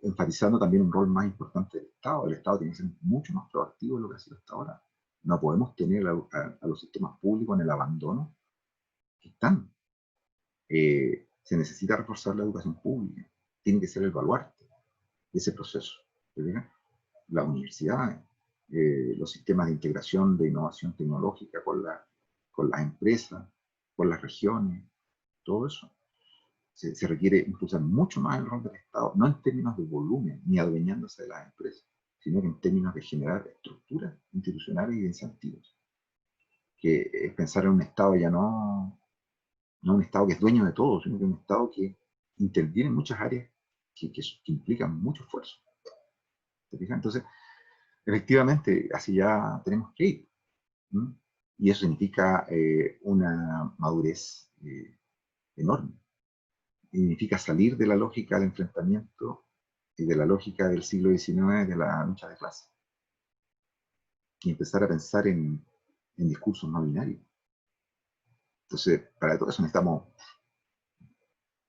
enfatizando también un rol más importante del Estado. El Estado tiene que ser mucho más proactivo de lo que ha sido hasta ahora. No podemos tener a los sistemas públicos en el abandono que están. Se necesita reforzar la educación pública. Tiene que ser el baluarte de ese proceso. ¿Te fijas? Las universidades, los sistemas de integración de innovación tecnológica con las empresas, con las regiones, todo eso. Se requiere impulsar mucho más el rol del Estado, no en términos de volumen ni adueñándose de las empresas, sino que en términos de generar estructuras institucionales y de incentivos. Que es pensar en un Estado ya no un Estado que es dueño de todo, sino que un Estado que interviene en muchas áreas que implican mucho esfuerzo. ¿Te fijas? Entonces, efectivamente, así ya tenemos que ir. ¿Mm? Y eso significa una madurez enorme. Significa salir de la lógica del enfrentamiento y de la lógica del siglo XIX de la lucha de clases y empezar a pensar en discursos no binarios. Entonces, para todo eso necesitamos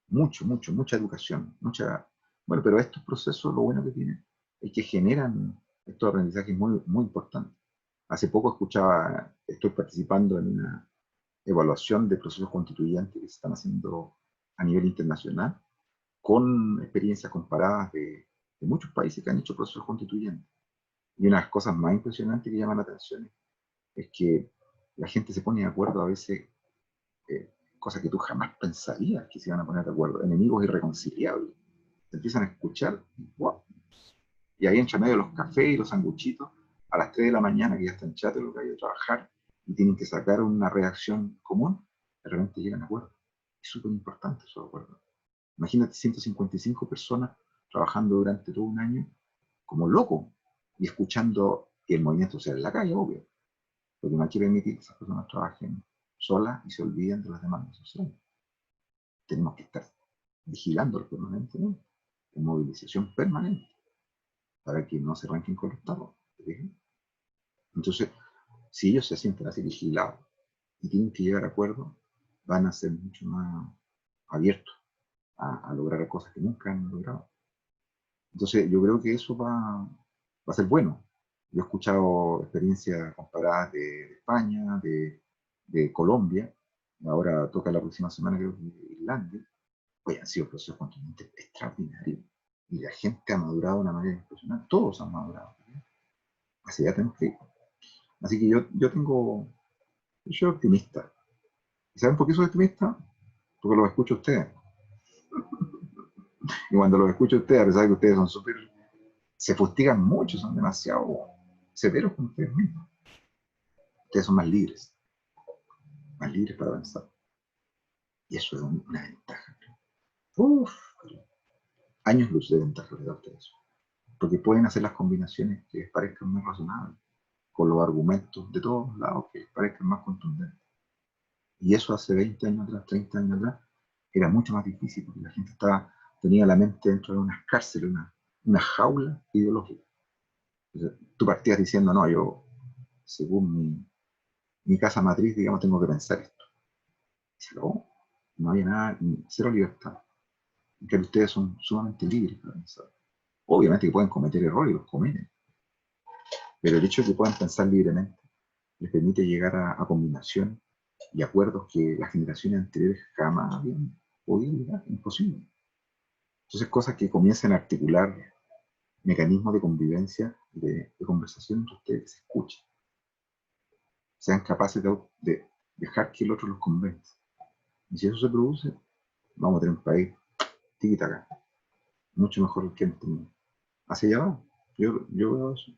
mucha educación, Bueno, pero estos procesos, lo bueno que tienen es que generan estos aprendizajes muy importantes. Hace poco estoy participando evaluación de procesos constituyentes que se están haciendo a nivel internacional, con experiencias comparadas de muchos países que han hecho procesos constituyentes. Y una de las cosas más impresionantes que llaman la atención es que la gente se pone de acuerdo a veces, cosas que tú jamás pensarías que se iban a poner de acuerdo, enemigos irreconciliables. Se empiezan a escuchar, ¡wow! Y ahí entre medio los cafés y los sanguchitos, a las 3 de la mañana, que ya están chatos los que hay de trabajar, y tienen que sacar una reacción común, de repente llegan a acuerdos. Es súper importante esos acuerdos. Imagínate 155 personas trabajando durante todo un año como locos y escuchando que el movimiento sea en la calle, obvio, porque no hay que permitir que esas personas trabajen solas y se olviden de las demandas sociales. Tenemos que estar vigilando permanentemente, en movilización permanente, para que no se arranquen con los tarros. Entonces, si ellos se sienten así vigilados y tienen que llegar a acuerdos, van a ser mucho más abiertos a lograr cosas que nunca han logrado. Entonces, yo creo que eso va a ser bueno. Yo he escuchado experiencias comparadas de España, de Colombia, ahora toca la próxima semana creo que de Irlanda. Oye, han sido procesos constituyentes extraordinarios. Y la gente ha madurado de una manera impresionante. Todos han madurado. Así ya tenemos que ir. Así que yo soy optimista. ¿Y saben por qué soy optimista? Porque los escucho a ustedes. Y cuando los escucho a ustedes, a pesar de que ustedes son súper, se fustigan mucho, son demasiado severos con ustedes mismos. Ustedes son más libres para avanzar. Y eso es una ventaja. Uf, años luz de ventaja de ustedes. Porque pueden hacer las combinaciones que les parezcan más razonables, con los argumentos de todos lados que les parezcan más contundentes. Y eso hace 20 años atrás, 30 años atrás, era mucho más difícil, porque la gente tenía la mente dentro de unas cárceles, una jaula ideológica. Entonces, tú partías diciendo, no, yo, según mi casa matriz, digamos, tengo que pensar esto. Y se acabó. No había nada, cero libertad. En que ustedes son sumamente libres para pensar. Obviamente que pueden cometer errores y los cometen. Pero el hecho de que puedan pensar libremente les permite llegar a combinaciones y acuerdos que las generaciones anteriores jamás habían podido llegar. Imposible. Entonces, cosas que comiencen a articular mecanismos de convivencia, de conversación entre ustedes, que se escuchen. Sean capaces de dejar que el otro los convence. Y si eso se produce, vamos a tener un país tiki-taka, mucho mejor que el que tenemos. Hacia allá va. Yo veo eso.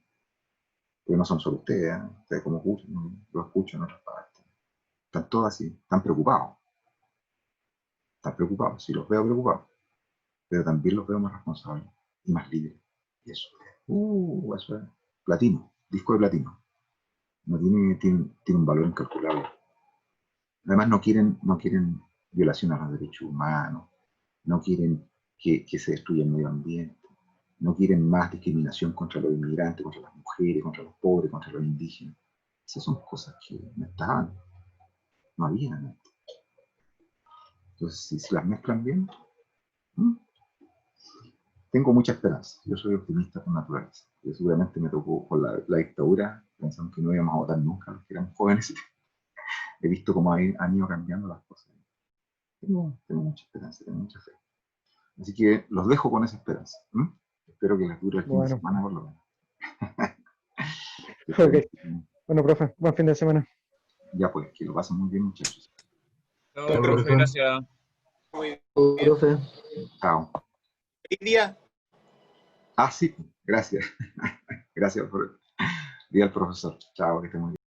Pero no son solo ustedes, ¿eh? Ustedes como escuchan, lo escucho en otras partes. Están todos así, están preocupados. Están preocupados, sí los veo preocupados. Pero también los veo más responsables y más libres. Y eso es platino, disco de platino. No tiene un valor incalculable. Además no quieren violación a los derechos humanos, no quieren que se destruya el medio ambiente, no quieren más discriminación contra los inmigrantes, contra las mujeres, contra los pobres, contra los indígenas. Esas son cosas que no estaban, no había antes. Entonces, si se las mezclan bien, tengo mucha esperanza. Yo soy optimista por naturaleza. Yo seguramente me tocó con la dictadura, pensando que no íbamos a votar nunca los que éramos jóvenes. He visto cómo han ido cambiando las cosas. Tengo mucha esperanza, tengo mucha fe. Así que los dejo con esa esperanza. Espero que les dure el fin de semana por lo menos. Ok. Bueno, profe, buen fin de semana. Ya pues, que lo pasen muy bien, muchachos. No, profe, gracias. Muy bien. Profe. Chao. ¿Feliz día? Sí, gracias. Gracias por el día al profesor. Chao, que estén muy bien.